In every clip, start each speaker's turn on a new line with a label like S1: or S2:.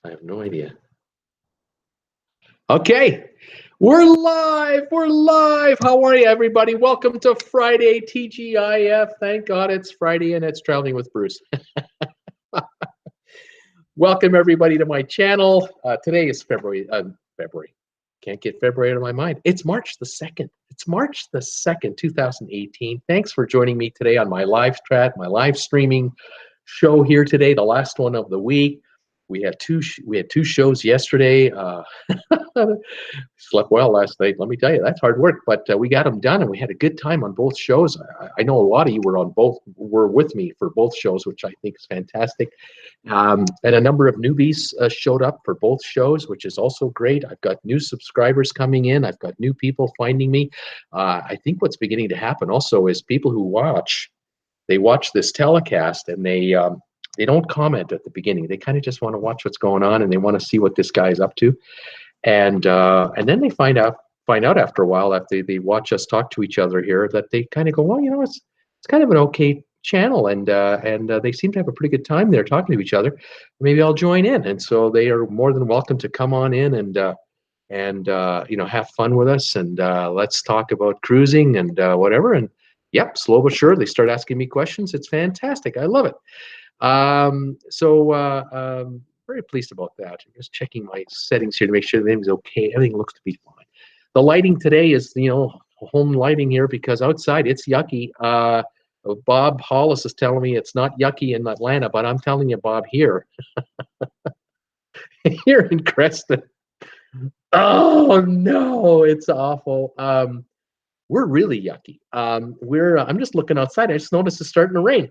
S1: I have no idea. Okay, we're live. We're live. How are you, everybody? Welcome to Friday TGIF. Thank God it's Friday and it's Traveling with Bruce. Welcome, everybody, to my channel. Today is February. Can't get February out of my mind. It's March the 2nd. It's March the 2nd, 2018. Thanks for joining me today on my live streaming show here today, the last one of the week. We had two shows yesterday. Slept well last night. Let me tell you, that's hard work, but we got them done, and we had a good time on both shows. I know a lot of you were with me for both shows, which I think is fantastic. And a number of newbies showed up for both shows, which is also great. I've got new subscribers coming in. I've got new people finding me. I think what's beginning to happen also is people who watch this telecast, and they don't comment at the beginning. They kind of just want to watch what's going on, and they want to see what this guy is up to. And then they find out after a while, after they watch us talk to each other here, that they kind of go, well, it's kind of an okay channel, and they seem to have a pretty good time there talking to each other. Maybe I'll join in. And so they are more than welcome to come on in and have fun with us, and let's talk about cruising and whatever. And yep, slow but sure, they start asking me questions. It's fantastic. I love it. Very pleased about that. I'm just checking my settings here to make sure everything's okay. Everything looks to be fine. The lighting today is, home lighting here because outside it's yucky. Bob Hollis is telling me it's not yucky in Atlanta, but I'm telling you, Bob, here in Creston. Oh no, it's awful. We're really yucky. I'm just looking outside. I just noticed it's starting to rain.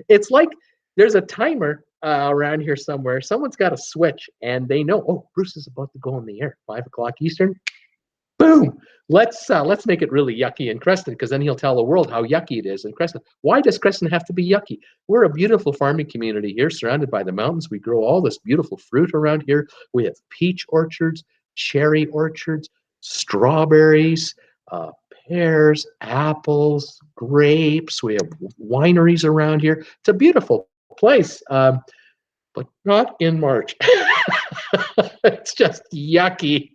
S1: It's like there's a timer around here somewhere. Someone's got a switch, and they know, oh, Bruce is about to go on the air, 5 o'clock Eastern. Boom! Let's make it really yucky in Creston, because then he'll tell the world how yucky it is in Creston. Why does Creston have to be yucky? We're a beautiful farming community here, surrounded by the mountains. We grow all this beautiful fruit around here. We have peach orchards, cherry orchards, strawberries, pears, apples, grapes. We have wineries around here. It's a beautiful place, but not in March. It's just yucky.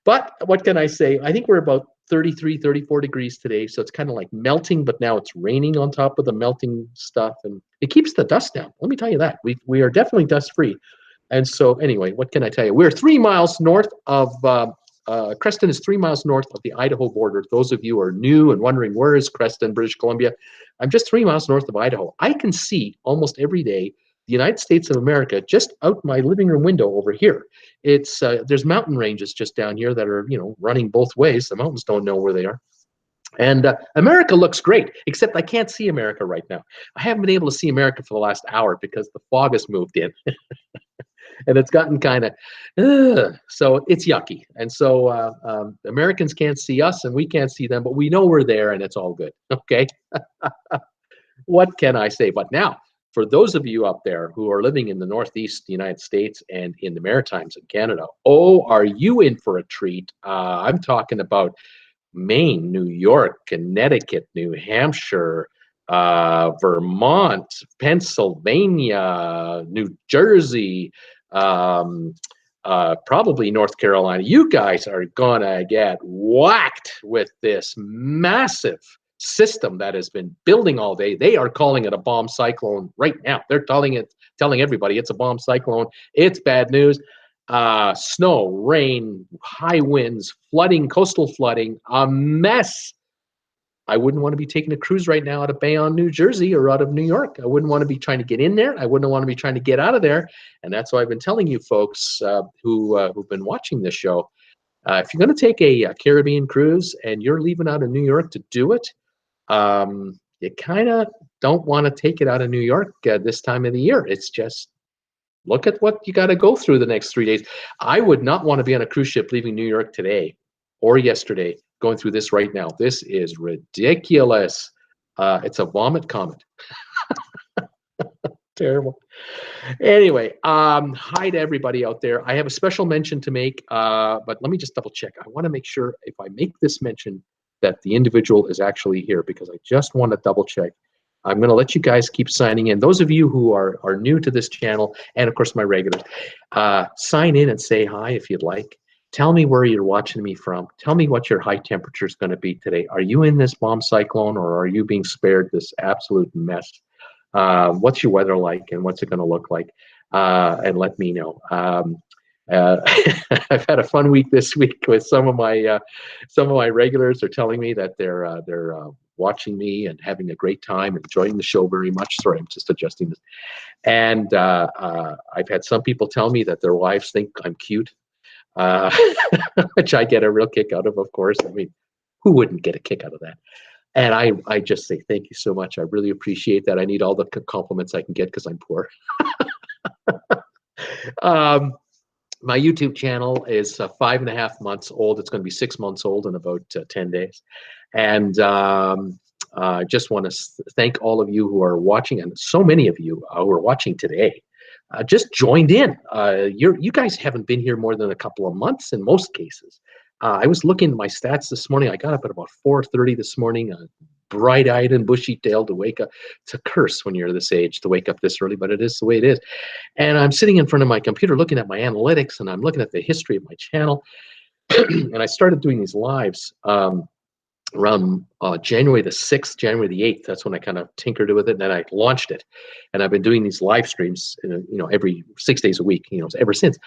S1: But what can I say? I think we're about 33, 34 degrees today, so it's kind of like melting, but now it's raining on top of the melting stuff, and it keeps the dust down. Let me tell you that. We are definitely dust-free. And so anyway, what can I tell you? We're 3 miles north of Creston is 3 miles north of the Idaho border. Those of you who are new and wondering, where is Creston, British Columbia? I'm just 3 miles north of Idaho. I can see almost every day the United States of America just out my living room window over here. It's there's mountain ranges just down here that are running both ways. The mountains don't know where they are. And America looks great, except I can't see America right now. I haven't been able to see America for the last hour because the fog has moved in. And it's gotten kind of, so it's yucky. And so Americans can't see us and we can't see them, but we know we're there and it's all good. Okay. What can I say? But now, for those of you out there who are living in the Northeast United States and in the Maritimes in Canada, oh, are you in for a treat? I'm talking about Maine, New York, Connecticut, New Hampshire, Vermont, Pennsylvania, New Jersey, probably North Carolina. You guys are gonna get whacked with this massive system that has been building all day. They are calling it a bomb cyclone right now. They're telling everybody it's a bomb cyclone. It's bad news. Snow, rain, high winds, flooding, coastal flooding, a mess. I wouldn't want to be taking a cruise right now out of Bayonne, New Jersey, or out of New York. I wouldn't want to be trying to get in there. I wouldn't want to be trying to get out of there. And that's why I've been telling you folks who've been watching this show, if you're going to take a Caribbean cruise and you're leaving out of New York to do it, you kind of don't want to take it out of New York this time of the year. It's just, look at what you got to go through the next 3 days. I would not want to be on a cruise ship leaving New York today or yesterday, going through this right now. This is ridiculous. It's a vomit comet. Terrible. Anyway, hi to everybody out there. I have a special mention to make, but let me just double check. I want to make sure if I make this mention that the individual is actually here, because I just want to double check. I'm going to let you guys keep signing in. Those of you who are new to this channel, and of course my regulars, sign in and say hi if you'd like. Tell me where you're watching me from. Tell me what your high temperature is going to be today. Are you in this bomb cyclone, or are you being spared this absolute mess? What's your weather like, and what's it going to look like? And let me know. I've had a fun week this week with some of my regulars are telling me that they're watching me and having a great time, enjoying the show very much. Sorry, I'm just adjusting this. And I've had some people tell me that their wives think I'm cute, which I get a real kick out of course. I mean, who wouldn't get a kick out of that? And I just say thank you so much. I really appreciate that. I need all the compliments I can get because I'm poor. My YouTube channel is 5.5 months old. It's going to be 6 months old in about 10 days. And I just want to thank all of you who are watching, and so many of you who are watching today. Just joined in. You guys haven't been here more than a couple of months in most cases. I was looking at my stats this morning. I got up at about 4:30 this morning, bright-eyed and bushy-tailed to wake up. It's a curse when you're this age to wake up this early, but it is the way it is. And I'm sitting in front of my computer looking at my analytics, and I'm looking at the history of my channel. And I started doing these lives around January the 6th, January the 8th. That's when I kind of tinkered with it, and then I launched it. And I've been doing these live streams, every 6 days a week, ever since.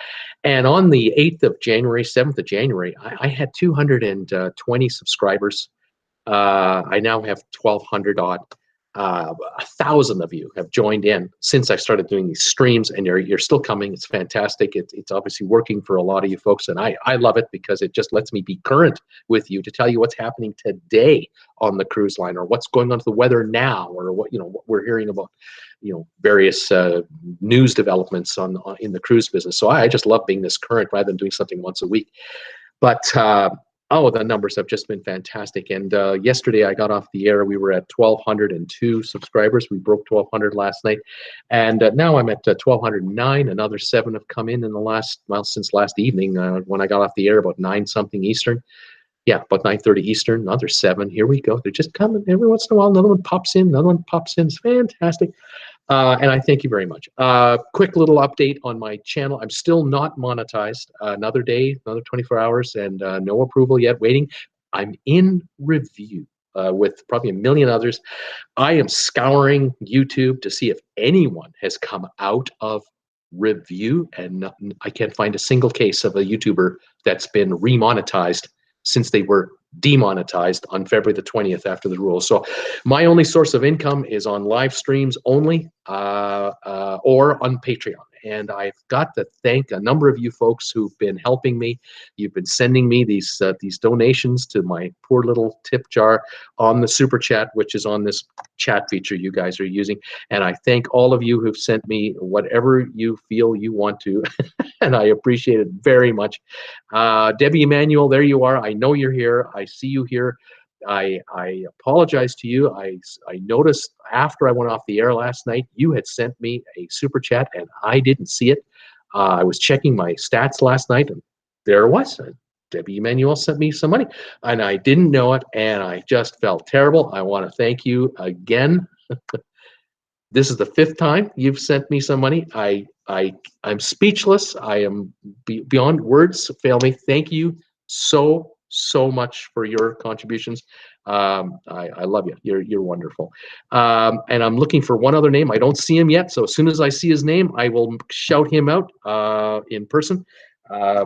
S1: And on the 8th of January, 7th of January, I had 220 subscribers. I now have 1,200 odd. 1,000 of you have joined in since I started doing these streams, and you're still coming. It's fantastic. It's obviously working for a lot of you folks, and I love it because it just lets me be current with you to tell you what's happening today on the cruise line, or what's going on to the weather now, or what we're hearing about, various news developments in the cruise business. So I just love being this current rather than doing something once a week. But the numbers have just been fantastic. And yesterday I got off the air. We were at 1,202 subscribers. We broke 1,200 last night. And now I'm at 1,209. Another 7 have come in since last evening when I got off the air about 9-something Eastern. Yeah, about 9:30 Eastern. Another 7. Here we go. They're just coming. Every once in a while, another one pops in. Another one pops in. It's fantastic. And I thank you very much. Quick little update on my channel. I'm still not monetized. Another day, another 24 hours, and no approval yet. Waiting. I'm in review with probably a million others. I am scouring YouTube to see if anyone has come out of review, and I can't find a single case of a YouTuber that's been remonetized since they were demonetized on February the 20th after the rules. So my only source of income is on live streams only, or on Patreon. And I've got to thank a number of you folks who've been helping me. You've been sending me these donations to my poor little tip jar on the Super Chat, which is on this chat feature you guys are using. And I thank all of you who've sent me whatever you feel you want to, and I appreciate it very much. Debbie Emanuel, there you are. I know you're here. I see you here. I apologize to you. I noticed after I went off the air last night, you had sent me a super chat and I didn't see it. I was checking my stats last night and there it was. Debbie Emanuel sent me some money and I didn't know it, and I just felt terrible. I want to thank you again. This is the 5th time you've sent me some money. I'm speechless. I am beyond words fail me. Thank you so much for your contributions. I love you. You're wonderful. And I'm looking for one other name. I don't see him yet. So as soon as I see his name, I will shout him out in person,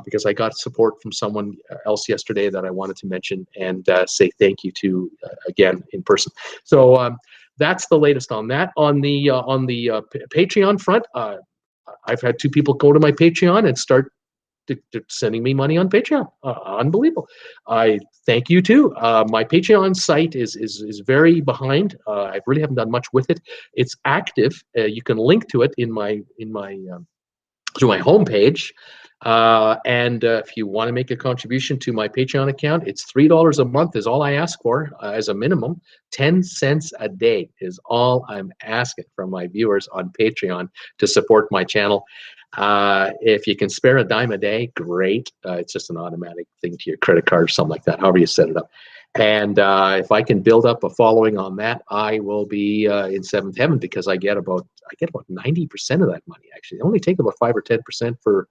S1: because I got support from someone else yesterday that I wanted to mention and say thank you to again in person. So that's the latest on that. On the Patreon front, I've had 2 people go to my Patreon and start sending me money on Patreon. Unbelievable. I thank you too. My Patreon site is very behind. I really haven't done much with it. It's active. You can link to it in my through my homepage. And if you want to make a contribution to my Patreon account, it's $3 a month is all I ask for as a minimum. 10 cents a day is all I'm asking from my viewers on Patreon to support my channel. If you can spare a dime a day, great. It's just an automatic thing to your credit card or something like that, however you set it up. And if I can build up a following on that, I will be in seventh heaven, because I get about 90% of that money. Actually, they only take about 5 or 10% for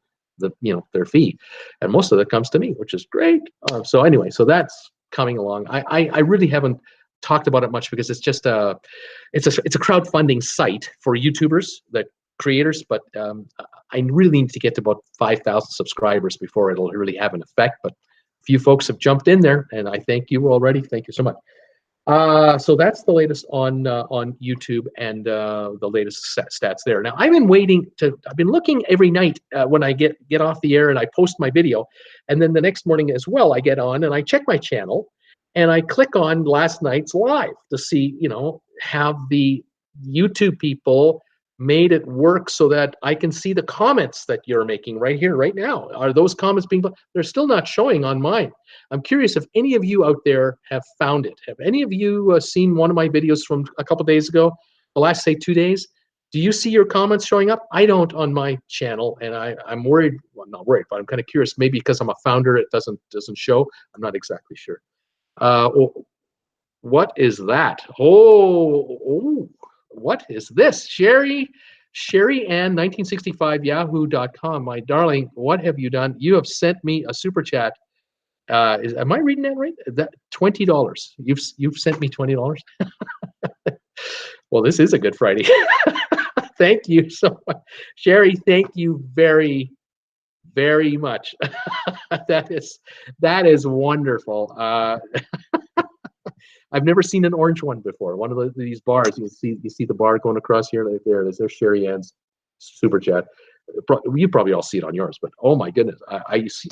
S1: their fee, and most of it comes to me, which is great. So anyway, so that's coming along. I really haven't talked about it much, because it's just it's a crowdfunding site for YouTubers, that creators, but I really need to get to about 5,000 subscribers before it'll really have an effect. But a few folks have jumped in there, and I thank you already. Thank you so much. So that's the latest on YouTube, and the latest stats there. Now I've been looking every night when I get off the air and I post my video, and then the next morning as well, I get on and I check my channel, and I click on last night's live to see, have the YouTube people made it work so that I can see the comments that you're making right here, right now. Are those comments being? They're still not showing on mine. I'm curious if any of you out there have found it. Have any of you seen one of my videos from a couple days ago, the last, say, 2 days? Do you see your comments showing up? I don't on my channel, and I'm worried. Well, not worried, but I'm kind of curious. Maybe because I'm a founder, it doesn't show. I'm not exactly sure. What is that? Oh, what is this? Sherry Ann 1965 yahoo.com. My darling, what have you done? You have sent me a super chat. Am I reading that right? That $20. You've sent me $20. Well, this is a Good Friday. Thank you so much, Sherry. Thank you very, very much. That is wonderful. I've never seen an orange one before. One of these bars, you see the bar going across here. There it is. There's Sherry Ann's super chat. You probably all see it on yours, but oh my goodness,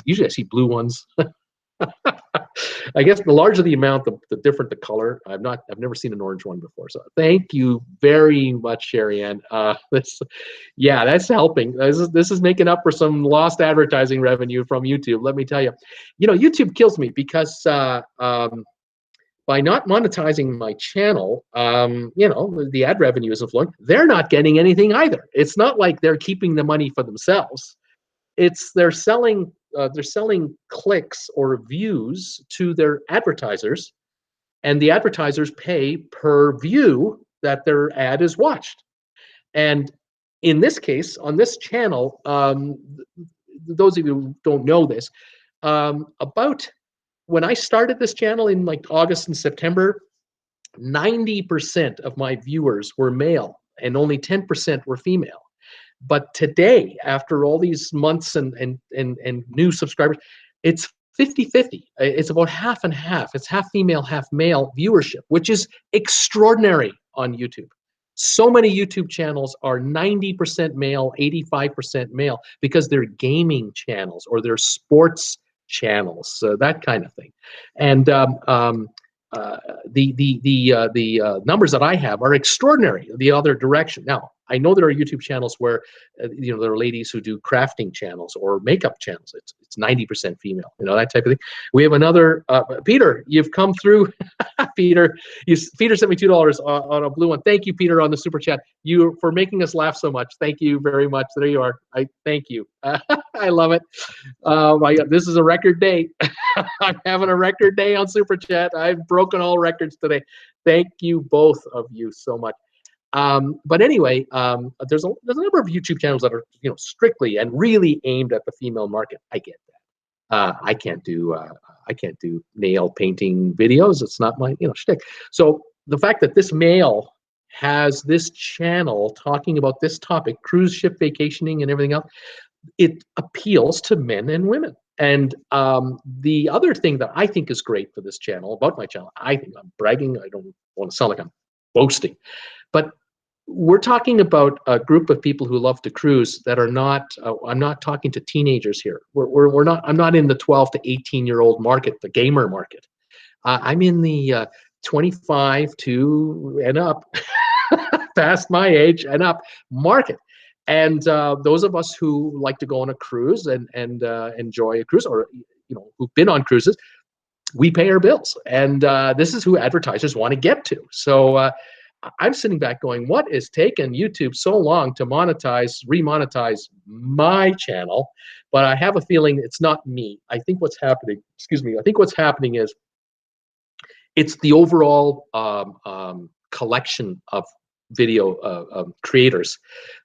S1: usually I see blue ones. I guess the larger the amount, the different the color. I've never seen an orange one before. So thank you very much, Sherry Ann. That's helping. This is making up for some lost advertising revenue from YouTube. Let me tell you, YouTube kills me, because by not monetizing my channel, the ad revenue isn't flowing. They're not getting anything either. It's not like they're keeping the money for themselves. They're selling clicks or views to their advertisers, and the advertisers pay per view that their ad is watched. And in this case, on this channel, those of you who don't know this, about when I started this channel in like August and September, 90% of my viewers were male and only 10% were female. But today, after all these months and new subscribers, it's 50-50. It's about half and half. It's half female, half male viewership, which is extraordinary on YouTube. So many YouTube channels are 90% male, 85% male, because they're gaming channels or they're sports channels, that kind of thing. And the numbers that I have are extraordinary the other direction. Now, I know there are YouTube channels where there are ladies who do crafting channels or makeup channels. It's 90% female, that type of thing. We have another Peter. You've come through, Peter. Peter sent me $2 on a blue one. Thank you, Peter, on the super chat. You for making us laugh so much. Thank you very much. There you are. I thank you. I love it. My God, this is a record day. I'm having a record day on super chat. I've broken all records today. Thank you, both of you, so much. But anyway, there's a number of YouTube channels that are strictly and really aimed at the female market. I get that. I can't do nail painting videos. It's not my shtick. So the fact that this male has this channel talking about this topic, cruise ship vacationing and everything else, it appeals to men and women. And the other thing that I think is great for this channel, about my channel, I think I'm bragging. I don't want to sound like I'm boasting, but we're talking about a group of people who love to cruise that are not. I'm not talking to teenagers here. We're not. I'm not in the 12 to 18-year-old market, the gamer market. I'm in the 25 to and up, past my age and up market. And those of us who like to go on a cruise and enjoy a cruise, or who've been on cruises, we pay our bills, and this is who advertisers want to get to. So I'm sitting back going, what is taking YouTube so long to remonetize my channel? But I have a feeling it's not me. I think what's happening, I think what's happening is It's the overall collection of video creators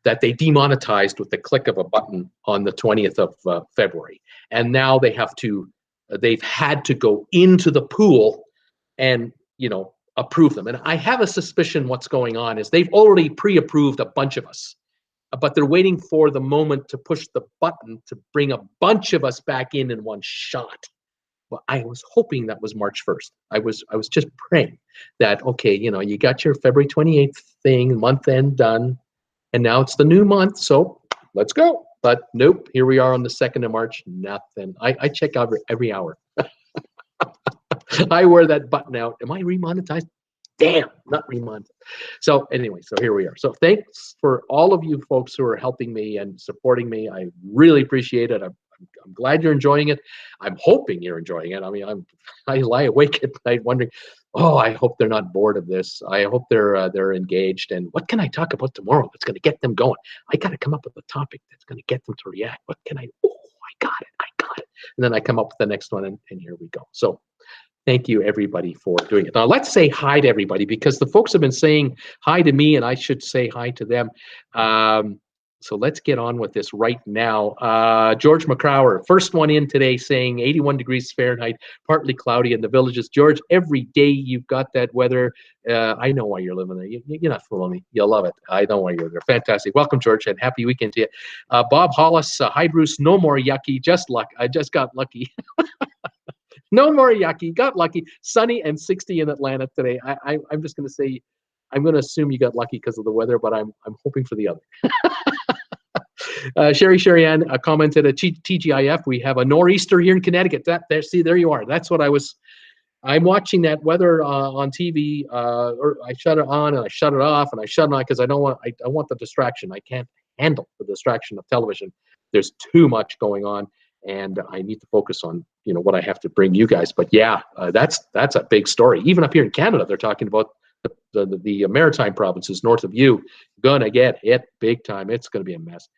S1: that they demonetized with the click of a button on the 20th of February. And now they have to, they've had to go into the pool and, you know, approve them. And I have a suspicion what's going on is they've already pre-approved a bunch of us, but they're waiting for the moment to push the button to bring a bunch of us back in one shot. Well, I was hoping that was March 1st. I was just praying that, okay, you know, you got your February 28th thing, month end done, and now it's the new month, so let's go. But nope, here we are on the 2nd of March, nothing. I check out every hour. I wear that button out. Am I remonetized? Damn, not remonetized. So anyway, so here we are. So thanks for all of you folks who are helping me and supporting me. I really appreciate it. I'm glad you're enjoying it. I'm hoping you're enjoying it. I mean, I lie awake at night wondering, oh, I hope they're not bored of this. I hope they're engaged. And what can I talk about tomorrow that's going to get them going? I got to come up with a topic that's going to get them to react. What can I? Oh, I got it. And then I come up with the next one, and here we go. So thank you, everybody, for doing it. Now, let's say hi to everybody, because the folks have been saying hi to me, and I should say hi to them. So let's get on with this right now. George McCrower, first one in today, saying 81 degrees Fahrenheit, partly cloudy in the villages. George, every day you've got that weather. I know why you're living there. You're not fooling me. You'll love it. I know why you're there. Fantastic. Welcome, George, and happy weekend to you. Bob Hollis, hi, Bruce. No more yucky. I just got lucky. No more yucky. Got lucky. Sunny and 60 in Atlanta today. I'm just going to say, I'm going to assume you got lucky because of the weather, but I'm hoping for the other. Sherry Ann commented at TGIF. We have a nor'easter here in Connecticut. There you are. That's what I'm watching that weather on TV. Or I shut it on and I shut it off and I shut it on because I want the distraction. I can't handle the distraction of television. There's too much going on, and I need to focus on, you know, what I have to bring you guys. But yeah, that's a big story. Even up here in Canada, they're talking about the maritime provinces north of you gonna get hit big time. It's gonna be a mess.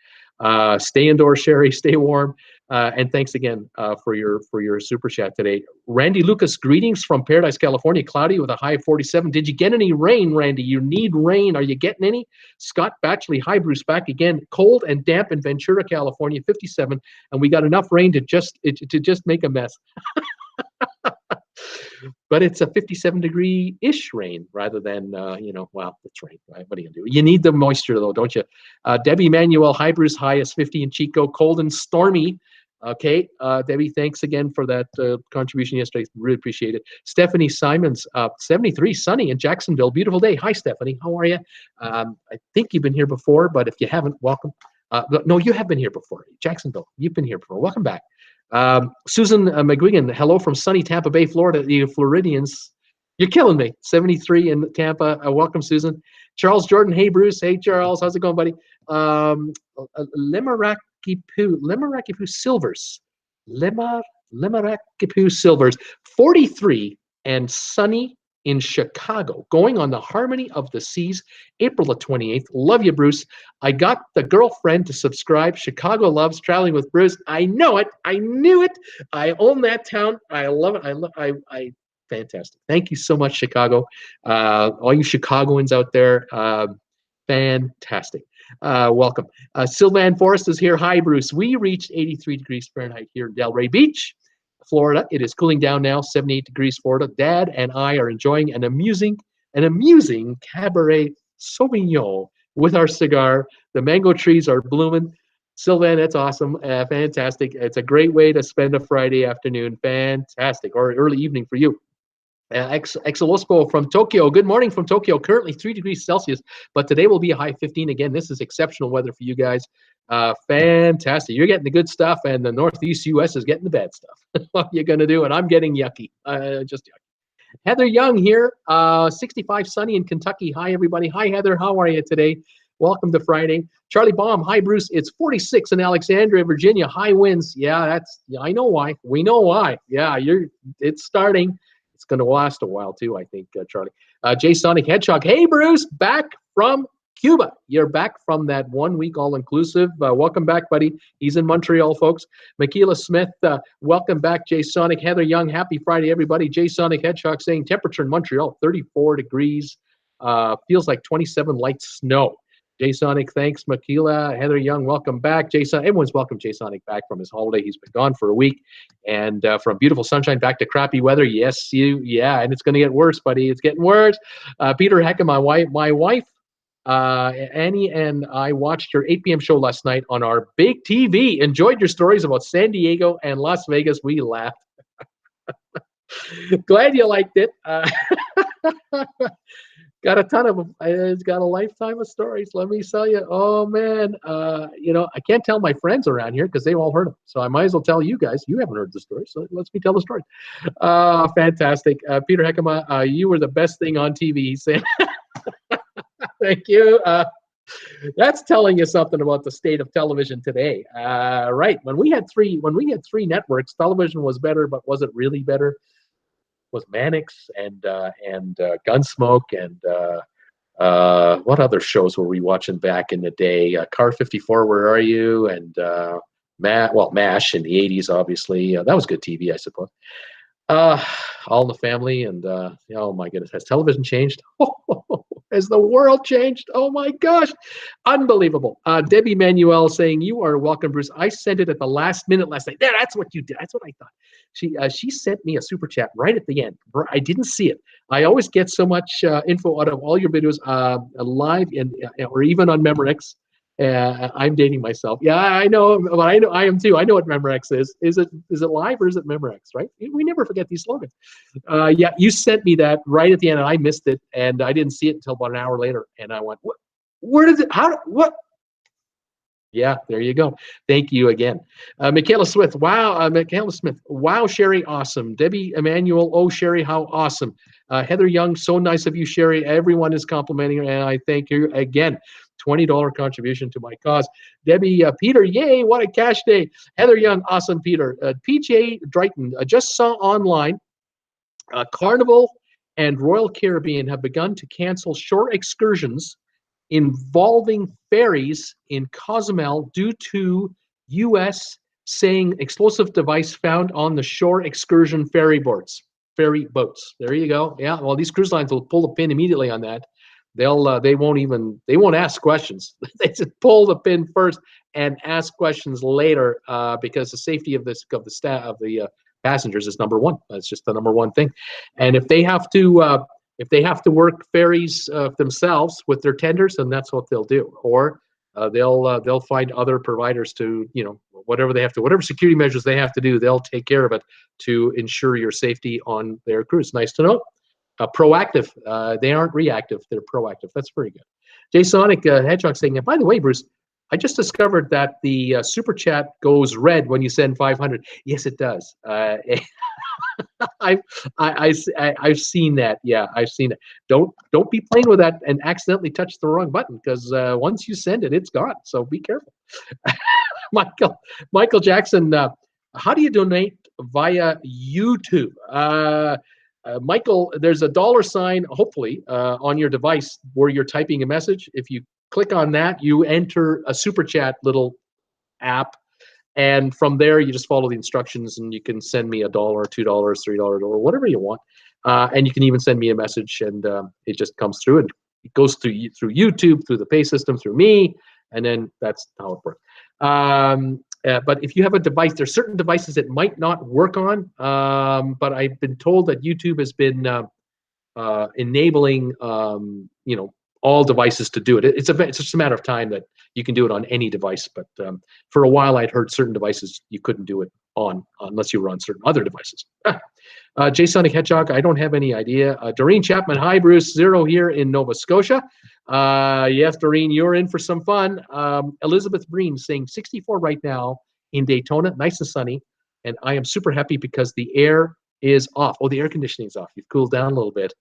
S1: Stay indoors, Sherry. Stay warm. And thanks again for your super chat today. Randy Lucas, greetings from Paradise, California. Cloudy with a high of 47. Did you get any rain, Randy? You need rain. Are you getting any? Scott Batchley, hi, Bruce, back again. Cold and damp in Ventura, California, 57. And we got enough rain to just make a mess. But it's a 57-degree-ish rain rather than, well, it's rain, right? What are you going to do? You need the moisture, though, don't you? Debbie Manuel, hi, Bruce, high is 50 in Chico, cold and stormy. Okay, Debbie, thanks again for that contribution yesterday. Really appreciate it. Stephanie Simons, 73, sunny in Jacksonville. Beautiful day. Hi, Stephanie. How are you? I think you've been here before, but if you haven't, welcome. No, you have been here before. Jacksonville, you've been here before. Welcome back. Susan McGuigan, hello from sunny Tampa Bay, Florida. The Floridians, you're killing me. 73 in Tampa. Welcome, Susan. Charles Jordan, hey, Bruce. Hey, Charles. How's it going, buddy? Limerakipu Silvers. Limerakipu Silvers. 43 and sunny in Chicago, going on the Harmony of the Seas, April the 28th. Love you, Bruce. I got the girlfriend to subscribe. Chicago loves traveling with Bruce. I know it. I knew it. I own that town. I love it. Fantastic. Thank you so much, Chicago. All you Chicagoans out there, fantastic. Welcome. Sylvan Forrest is here. Hi, Bruce. We reached 83 degrees Fahrenheit here in Delray Beach, Florida. It is cooling down now, 78 degrees Florida. Dad and I are enjoying an amusing Cabernet Sauvignon with our cigar. The mango trees are blooming. Sylvan, that's awesome. Fantastic. It's a great way to spend a Friday afternoon. Fantastic. Or early evening for you. Exolospo from Tokyo. Good morning from Tokyo. Currently 3 degrees Celsius, but today will be a high 15. Again, this is exceptional weather for you guys. Fantastic. You're getting the good stuff, and the Northeast U.S. is getting the bad stuff. What are you going to do? And I'm getting yucky. Just yucky. Heather Young here, 65 sunny in Kentucky. Hi, everybody. Hi, Heather. How are you today? Welcome to Friday. Charlie Baum. Hi, Bruce. It's 46 in Alexandria, Virginia. High winds. Yeah, I know why. We know why. Yeah, it's starting. It's going to last a while, too, I think, Charlie. Jay Sonic Hedgehog. Hey, Bruce. Back from Cuba, you're back from that 1 week all-inclusive. Welcome back, buddy. He's in Montreal, folks. Michaela Smith, welcome back. Jay Sonic, Heather Young, happy Friday, everybody. Jay Sonic Hedgehog saying temperature in Montreal, 34 degrees. Feels like 27 light snow. Jay Sonic, thanks. Michaela, Heather Young, welcome back. Jay Sonic, everyone's welcome Jay Sonic back from his holiday. He's been gone for a week. And from beautiful sunshine back to crappy weather. Yes, and it's going to get worse, buddy. It's getting worse. Peter Hecken, my wife, Annie and I watched your 8 p.m. show last night on our big TV. Enjoyed your stories about San Diego and Las Vegas. We laughed. Glad you liked it. Got a ton of them. It's got a lifetime of stories. Let me tell you. Oh man, I can't tell my friends around here because they've all heard them. So I might as well tell you guys. You haven't heard the story, so let me tell the story. Fantastic, Peter Heckema. You were the best thing on TV. He said. Thank you. That's telling you something about the state of television today, right? When we had three networks, television was better, but was it really better? Was Mannix and Gunsmoke and what other shows were we watching back in the day? Car 54, Where Are You? And MASH in the 80s, obviously. That was good TV, I suppose. All in the Family, and oh my goodness, has television changed? Has the world changed? Oh my gosh, unbelievable. Debbie Manuel saying, you are welcome, Bruce. I sent it at the last minute last night. There, that's what you did. That's what I thought. She sent me a super chat right at the end. I didn't see it. I always get so much info out of all your videos live or even on Memorex. I'm dating myself. Yeah, I know, but I am too. I know what Memorex is. Is it live or is it Memorex? Right? We never forget these slogans. Yeah, you sent me that right at the end, and I missed it, and I didn't see it until about an hour later, and I went, "What? Where did it? How? What?" Yeah, there you go. Thank you again. Michaela Smith, wow. Michaela Smith, wow, Sherry, awesome. Debbie Emanuel, oh, Sherry, how awesome. Heather Young, so nice of you, Sherry. Everyone is complimenting her, and I thank you again. $20 contribution to my cause. Debbie, Peter, yay, what a cash day. Heather Young, awesome, Peter. PJ Drayton, just saw online, Carnival and Royal Caribbean have begun to cancel shore excursions involving ferries in Cozumel due to U.S. saying explosive device found on the shore excursion ferry boats. There you go. Yeah, well, these cruise lines will pull the pin immediately on that. They won't ask questions. They just pull the pin first and ask questions later because the safety of the passengers is number one. That's just the number one thing. And if they have to work ferries themselves with their tenders, then that's what they'll do. Or they'll find other providers to, whatever security measures they have to do, they'll take care of it to ensure your safety on their cruise. Nice to know. Proactive. They aren't reactive. They're proactive. That's very good. Jay Sonic Hedgehog saying, by the way, Bruce, I just discovered that the super chat goes red when you send 500. Yes, it does. I've seen that. Yeah, I've seen it. Don't be playing with that and accidentally touch the wrong button, because once you send it, it's gone. So be careful. Michael Jackson, how do you donate via YouTube? Michael, there's a $sign, hopefully, on your device where you're typing a message. If you click on that, you enter a super chat little app. And from there, you just follow the instructions, and you can send me $1, $2, $3, or whatever you want. And you can even send me a message, and it just comes through. And it goes through YouTube, through the pay system, through me, and then that's how it works. But if you have a device, there's certain devices it might not work on. But I've been told that YouTube has been enabling, all devices to do it. It's just a matter of time that you can do it on any device. But for a while, I'd heard certain devices you couldn't do it on unless you were on certain other devices. Jay Sonic Hedgehog, I don't have any idea. Doreen Chapman, hi Bruce, 0 here in Nova Scotia. Yes, Doreen, you're in for some fun. Elizabeth Breen saying 64 right now in Daytona, nice and sunny. And I am super happy because the air is off. Oh, the air conditioning is off. You've cooled down a little bit.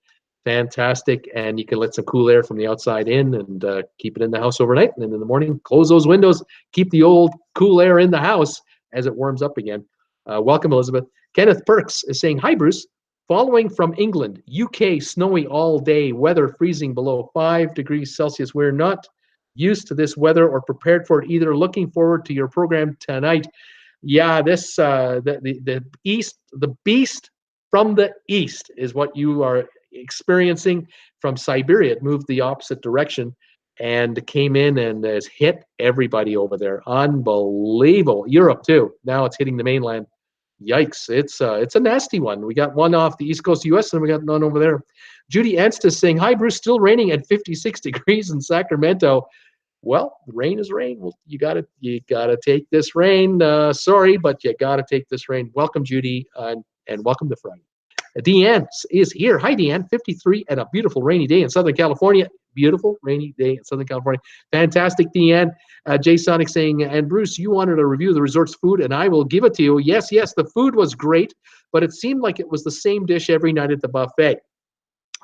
S1: Fantastic. And you can let some cool air from the outside in and keep it in the house overnight. And then in the morning, close those windows, keep the old cool air in the house as it warms up again. Welcome, Elizabeth. Kenneth Perks is saying, hi, Bruce. Following from England, UK, snowy all day, weather freezing below 5 degrees Celsius. We're not used to this weather or prepared for it either. Looking forward to your program tonight. Yeah, this the east, the beast from the east is what you are experiencing from Siberia. It moved the opposite direction and came in and has hit everybody over there. Unbelievable. Europe too. Now it's hitting the mainland. Yikes! It's a nasty one. We got one off the east coast of U.S. and we got none over there. Judy Ernst is saying, "Hi, Bruce. Still raining at 56 degrees in Sacramento." Well, rain is rain. Well, you gotta take this rain. Sorry, but you gotta take this rain. Welcome, Judy, and welcome to Friday. Deanne is here. Hi, Deanne. 53 and a beautiful rainy day in Southern California. Beautiful rainy day in Southern California. Fantastic, Deanne. Jay Sonic saying, and Bruce, you wanted to review the resort's food, and I will give it to you. Yes, the food was great, but it seemed like it was the same dish every night at the buffet.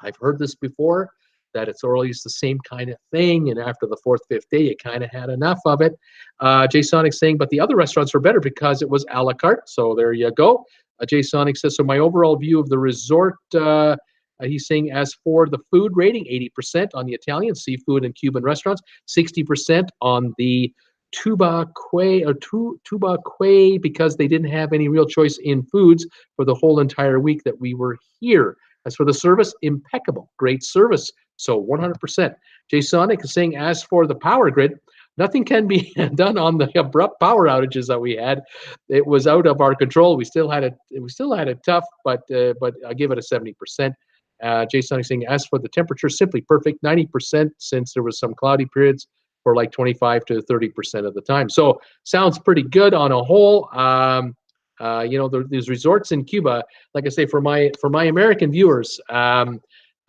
S1: I've heard this before, that it's always the same kind of thing, and after the fourth, fifth day, you kind of had enough of it. Jay Sonic saying, but the other restaurants were better because it was a la carte. So there you go. Jay Sonic says, so my overall view of the resort, he's saying, as for the food rating, 80% on the Italian, seafood, and Cuban restaurants, 60% on the tuba quay, because they didn't have any real choice in foods for the whole entire week that we were here. As for the service, impeccable, great service. So 100%. Jay Sonic is saying, as for the power grid, nothing can be done on the abrupt power outages that we had. It was out of our control. We still had it tough, but I give it a 70%. Jay Sonic saying, as for the temperature, simply perfect, 90%, since there was some cloudy periods for like 25 to 30% of the time. So sounds pretty good on a whole. These resorts in Cuba, like I say, for my American viewers,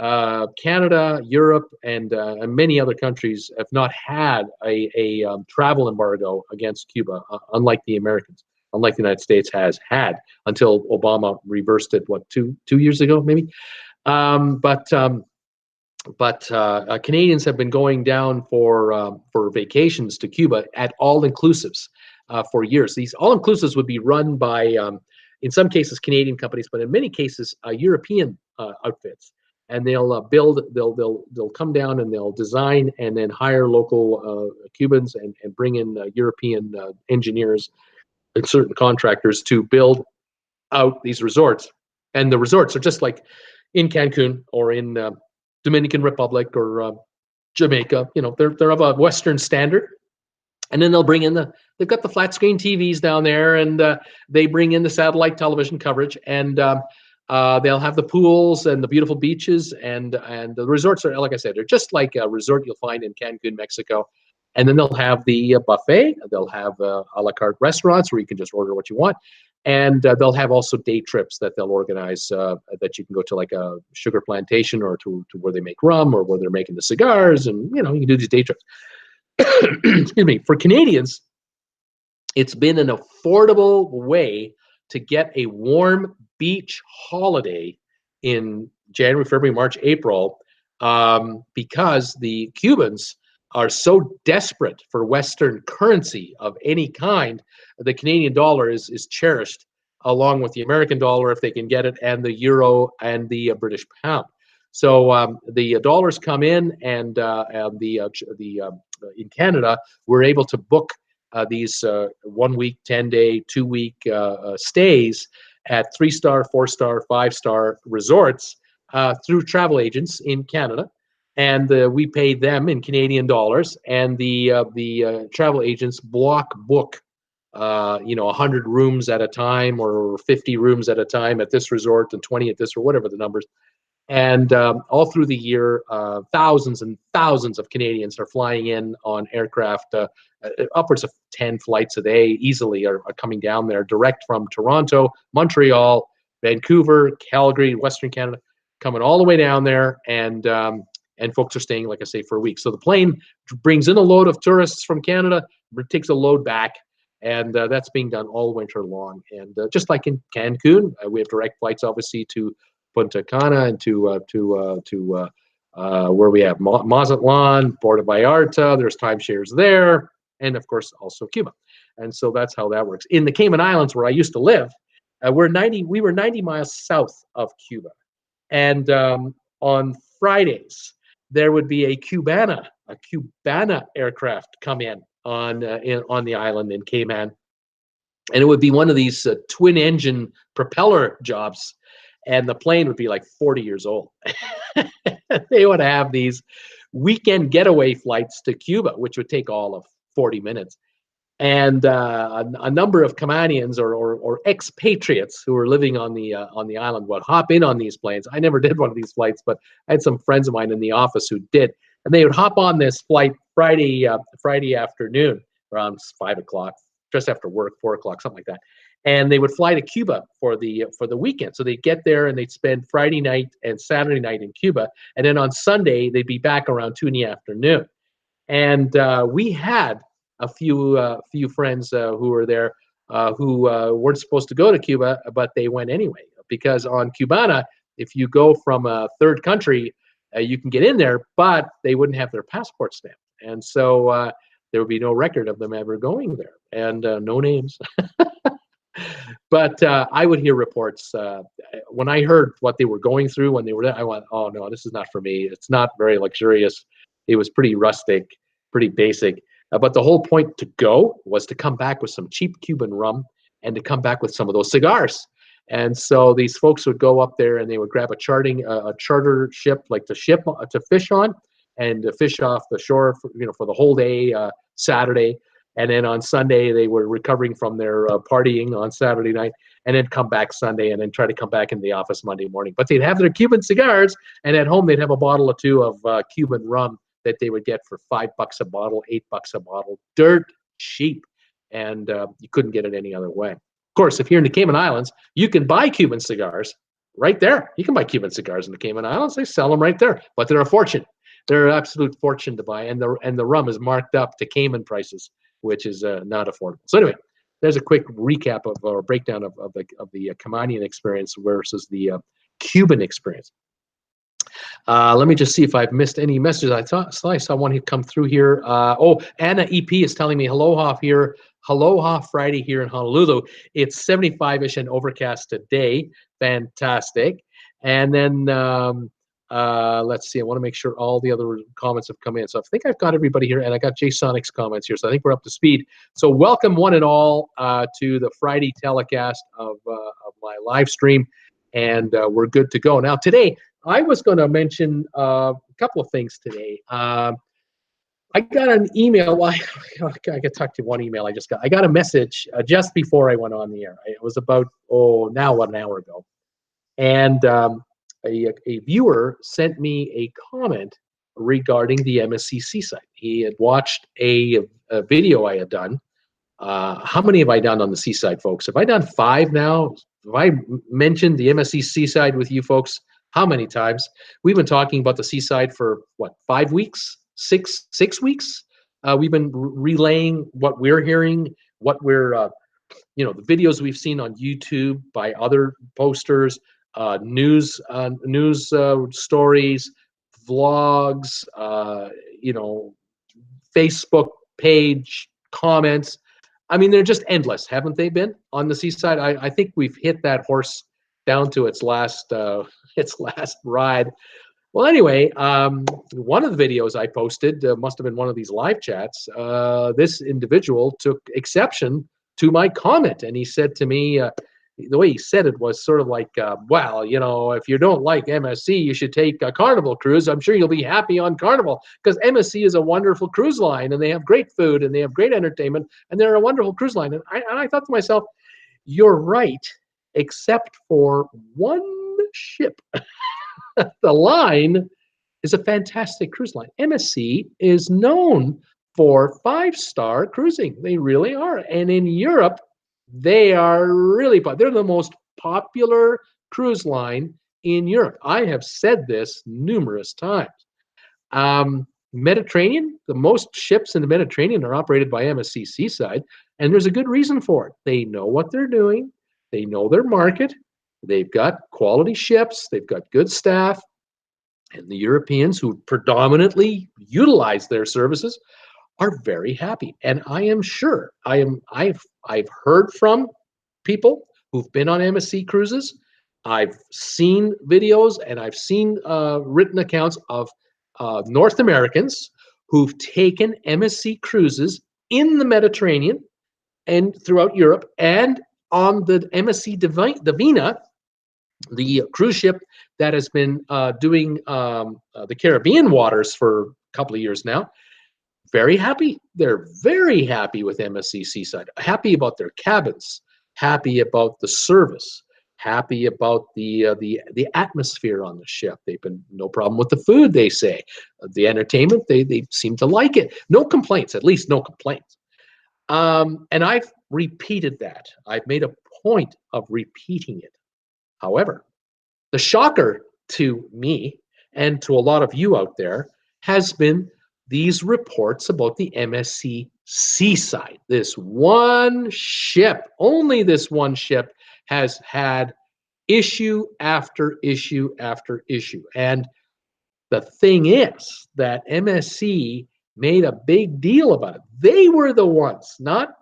S1: Canada, Europe, and many other countries have not had a travel embargo against Cuba, unlike the United States has had until Obama reversed it, two years ago, maybe. But Canadians have been going down for vacations to Cuba at all-inclusives for years. These all-inclusives would be run by, in some cases, Canadian companies, but in many cases, European outfits. And they'll come down and they'll design and then hire local Cubans and bring in European engineers and certain contractors to build out these resorts. And the resorts are just like in Cancun or in Dominican Republic or Jamaica. They're of a Western standard. And then they've got the flat screen TVs down there, and they bring in the satellite television coverage, and they'll have the pools and the beautiful beaches, and the resorts are, like I said, they're just like a resort you'll find in Cancun, Mexico. And then they'll have the buffet. They'll have a la carte restaurants where you can just order what you want. And they'll have also day trips that they'll organize that you can go to, like a sugar plantation or to where they make rum or where they're making the cigars. And, you can do these day trips. Excuse me. For Canadians, it's been an affordable way to get a warm beach holiday in January, February, March, April, because the Cubans are so desperate for Western currency of any kind. The Canadian dollar is cherished along with the American dollar if they can get it, and the euro and the British pound. So the dollars come in, and in Canada, we're able to book these 1 week, 10-day, 2 week stays at 3-star, 4-star, 5-star resorts through travel agents in Canada. And we pay them in Canadian dollars, and the travel agents block book, 100 rooms at a time or 50 rooms at a time at this resort and 20 at this, or whatever the numbers. And all through the year, thousands and thousands of Canadians are flying in on aircraft. Upwards of 10 flights a day easily are coming down there direct from Toronto, Montreal, Vancouver, Calgary, Western Canada, coming all the way down there. And folks are staying, like I say, for a week. So the plane brings in a load of tourists from Canada, takes a load back, and that's being done all winter long. And just like in Cancun, we have direct flights, obviously, to Punta Cana and to where we have Mazatlan, Puerto Vallarta. There's timeshares there, and of course also Cuba. And so that's how that works. In the Cayman Islands, where I used to live, We were 90 miles south of Cuba, and on Fridays there would be a Cubana aircraft come on the island in Cayman, and it would be one of these twin engine propeller jobs, and the plane would be like 40 years old. They would have these weekend getaway flights to Cuba, which would take all of 40 minutes. And a number of Caymanians or expatriates who were living on the island would hop in on these planes. I never did one of these flights, but I had some friends of mine in the office who did, and they would hop on this flight Friday afternoon around 5 o'clock, just after work, 4 o'clock, something like that. And they would fly to Cuba for the weekend. So they'd get there and they'd spend Friday night and Saturday night in Cuba, and then on Sunday they'd be back around 2 in the afternoon. And we had a few friends who were there who weren't supposed to go to Cuba, but they went anyway, because on Cubana, if you go from a third country, you can get in there, but they wouldn't have their passport stamped, and so there would be no record of them ever going there, and no names. But I would hear reports when I heard what they were going through when they were there. I went, "Oh no, this is not for me. It's not very luxurious. It was pretty rustic, pretty basic." But the whole point to go was to come back with some cheap Cuban rum and to come back with some of those cigars. And so these folks would go up there and they would grab a charter ship, like to fish on, and to fish off the shore for the whole day Saturday. And then on Sunday they were recovering from their partying on Saturday night, and then come back Sunday and then try to come back in the office Monday morning. But they'd have their Cuban cigars, and at home they'd have a bottle or two of Cuban rum that they would get for $5 a bottle, $8 a bottle, dirt cheap, and you couldn't get it any other way. Of course, if you're in the Cayman Islands, you can buy Cuban cigars right there. You can buy Cuban cigars in the Cayman Islands; they sell them right there, but they're a fortune. They're an absolute fortune to buy, and the rum is marked up to Cayman prices, which is not affordable. So anyway, there's a quick recap of or breakdown of the Caymanian experience versus the Cuban experience. Let me just see if I've missed any messages. I saw one come through here. Anna EP is telling me aloha here. Aloha Friday here in Honolulu. It's 75-ish and overcast today. Fantastic. And then let's see. I want to make sure all the other comments have come in. So I think I've got everybody here, and I got Jay Sonic's comments here. So I think we're up to speed. So welcome one and all to the Friday telecast of my live stream, and we're good to go. Now today, I was going to mention a couple of things today. I got an email. Well, I could talk to one email I just got. I got a message just before I went on the air. It was about, an hour ago. And a viewer sent me a comment regarding the MSC Seaside. He had watched a video I had done. How many have I done on the Seaside, folks? Have I done 5 now? Have I mentioned the MSC Seaside with you folks? How many times? We've been talking about the Seaside for, 5 weeks? 6 weeks? We've been relaying what we're hearing, what we're, the videos we've seen on YouTube by other posters, news stories, vlogs, Facebook page comments. I mean, they're just endless, haven't they been on the Seaside? I think we've hit that horse down to its last ride. Well, anyway, one of the videos I posted must have been one of these live chats. This individual took exception to my comment, and he said to me, the way he said it was sort of like, if you don't like MSC, you should take a Carnival cruise. I'm sure you'll be happy on Carnival, because MSC is a wonderful cruise line, and they have great food, and they have great entertainment, and they're a wonderful cruise line. And I thought to myself, you're right, except for one ship. The line is a fantastic cruise line. MSC is known for 5-star cruising. They really are. And in Europe, they are really they're the most popular cruise line in Europe. I have said this numerous times. Mediterranean, the most ships in the Mediterranean are operated by MSC Seaside, and there's a good reason for it. They know what they're doing. They know their market. They've got quality ships. They've got good staff. And the Europeans who predominantly utilize their services are very happy. And I am sure I've heard from people who've been on MSC cruises. I've seen videos and I've seen written accounts of North Americans who've taken MSC cruises in the Mediterranean and throughout Europe, and on the MSC Divina, the cruise ship that has been doing the Caribbean waters for a couple of years now. Very happy. They're very happy with MSC Seaside. Happy about their cabins. Happy about the service. Happy about the atmosphere on the ship. They've been no problem with the food. They say the entertainment. They seem to like it. No complaints. At least no complaints. And I've repeated that. I've made a point of repeating it. However, the shocker to me and to a lot of you out there has been these reports about the MSC Seaside. This one ship, only this one ship, has had issue after issue after issue. And the thing is that MSC made a big deal about it. They were the ones, not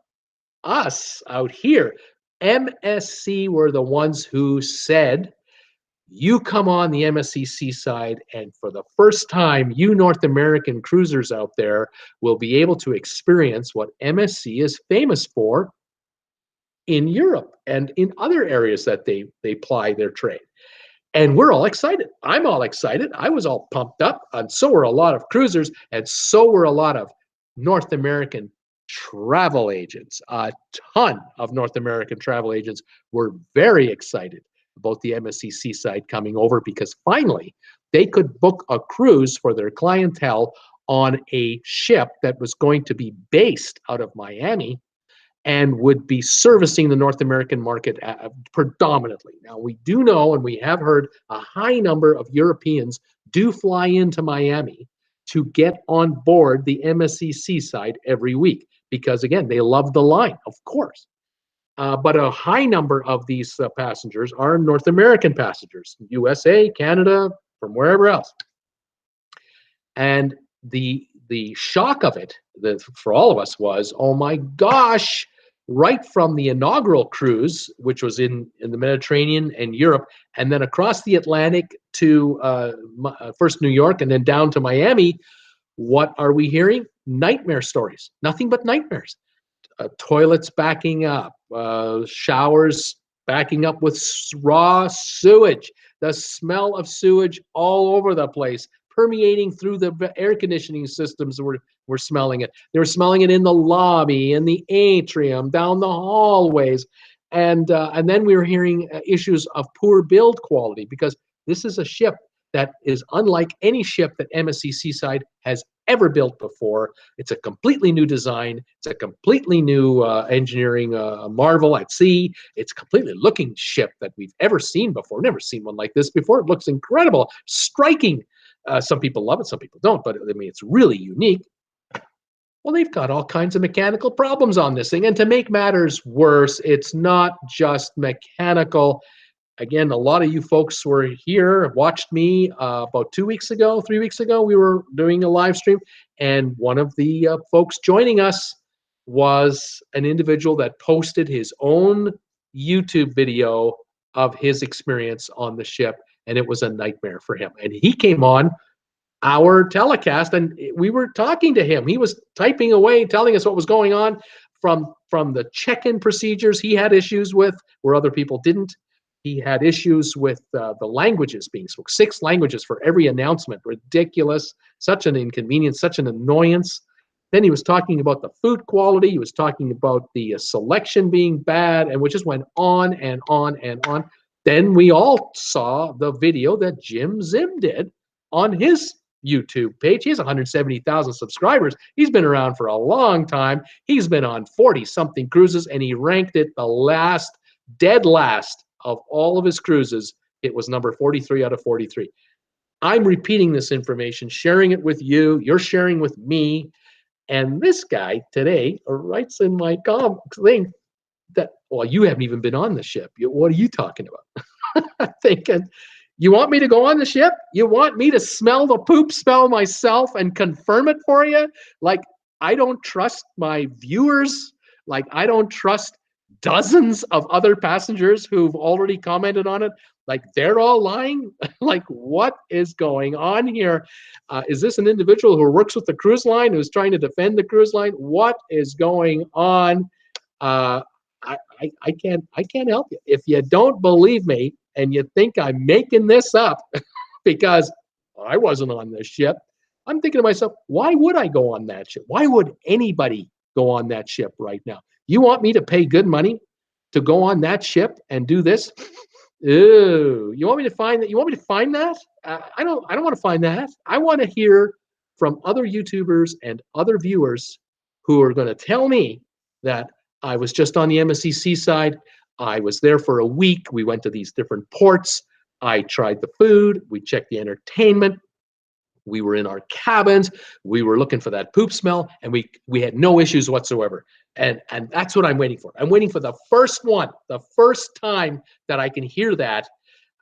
S1: us out here. MSC were the ones who said, you come on the MSC Seaside, and for the first time, you North American cruisers out there will be able to experience what MSC is famous for in Europe and in other areas that they ply their trade. And we're all excited. I'm all excited. I was all pumped up, and so were a lot of cruisers, and so were a lot of North American travel agents. A ton of North American travel agents were very excited about the MSC Seaside coming over, because finally they could book a cruise for their clientele on a ship that was going to be based out of Miami and would be servicing the North American market predominantly. Now, we do know, and we have heard, a high number of Europeans do fly into Miami to get on board the MSC Seaside every week because, again, they love the line, of course. But a high number of these passengers are North American passengers, USA, Canada, from wherever else. And the shock of it for all of us was, oh my gosh, right from the inaugural cruise, which was in the Mediterranean and Europe, and then across the Atlantic to first New York and then down to Miami, what are we hearing? Nightmare stories, nothing but nightmares. Toilets backing up, showers backing up with raw sewage, the smell of sewage all over the place, permeating through the air conditioning systems. We're smelling it. They were smelling it in the lobby, in the atrium, down the hallways. And then we were hearing issues of poor build quality, because this is a ship that is unlike any ship that MSC Seaside has ever built before. It's a completely new design. It's a completely new engineering marvel at sea. It's a completely looking ship that we've ever seen before. Never seen one like this before. It looks incredible, striking. Some people love it, some people don't, but I mean, it's really unique. Well, they've got all kinds of mechanical problems on this thing. And to make matters worse, it's not just mechanical. Again, a lot of you folks were here, watched me about 3 weeks ago. We were doing a live stream, and one of the folks joining us was an individual that posted his own YouTube video of his experience on the ship, and it was a nightmare for him. And he came on our telecast, and we were talking to him. He was typing away, telling us what was going on from the check-in procedures he had issues with, where other people didn't. He had issues with the languages being spoken, 6 languages for every announcement. Ridiculous, such an inconvenience, such an annoyance. Then he was talking about the food quality. He was talking about the selection being bad, and we just went on and on and on. Then we all saw the video that Jim Zim did on his YouTube page. He has 170,000 subscribers. He's been around for a long time. He's been on 40-something cruises, and he ranked it the last, dead last, of all of his cruises. It was number 43 out of 43. I'm repeating this information, sharing it with you. You're sharing with me. And this guy today writes in my thing that, well, you haven't even been on the ship. What are you talking about? I'm thinking, you want me to go on the ship? You want me to smell the poop smell myself and confirm it for you? Like, I don't trust my viewers. Like, I don't trust dozens of other passengers who've already commented on it. Like, they're all lying. Like, what is going on here? Is this an individual who works with the cruise line who's trying to defend the cruise line? What is going on? Uh, I can't help you. If you don't believe me and you think I'm making this up because I wasn't on this ship, I'm thinking to myself, why would I go on that ship? Why would anybody go on that ship right now? You want me to pay good money to go on that ship and do this? Ooh, you want me to find that? You want me to find that? I don't. I don't want to find that. I want to hear from other YouTubers and other viewers who are going to tell me that I was just on the MSC Seaside. I was there for a week. We went to these different ports. I tried the food. We checked the entertainment. We were in our cabins. We were looking for that poop smell, and we had no issues whatsoever. And that's what I'm waiting for. I'm waiting for the first one, the first time that I can hear that,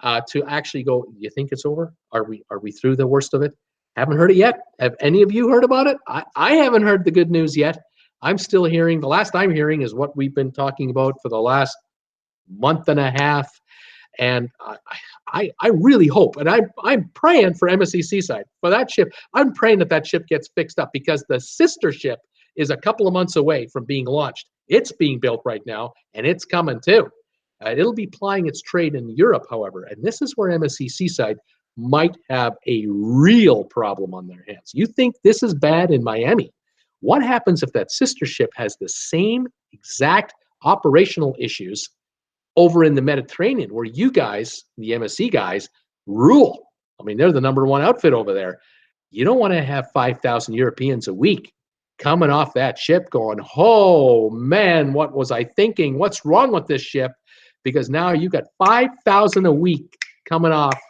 S1: to actually go, you think it's over? Are we through the worst of it? Haven't heard it yet. Have any of you heard about it? I haven't heard the good news yet. I'm still hearing, the last I'm hearing is what we've been talking about for the last month and a half. And I really hope, and I'm praying for MSC Seaside, for that ship. I'm praying that that ship gets fixed up, because the sister ship is a couple of months away from being launched. It's being built right now, and it's coming too. It'll be plying its trade in Europe, however, and this is where MSC Seaside might have a real problem on their hands. You think this is bad in Miami? What happens if that sister ship has the same exact operational issues over in the Mediterranean, where you guys, the MSC guys, rule? I mean, they're the #1 outfit over there. You don't want to have 5,000 Europeans a week coming off that ship going, oh man, what was I thinking? What's wrong with this ship? Because now you got 5,000 a week coming off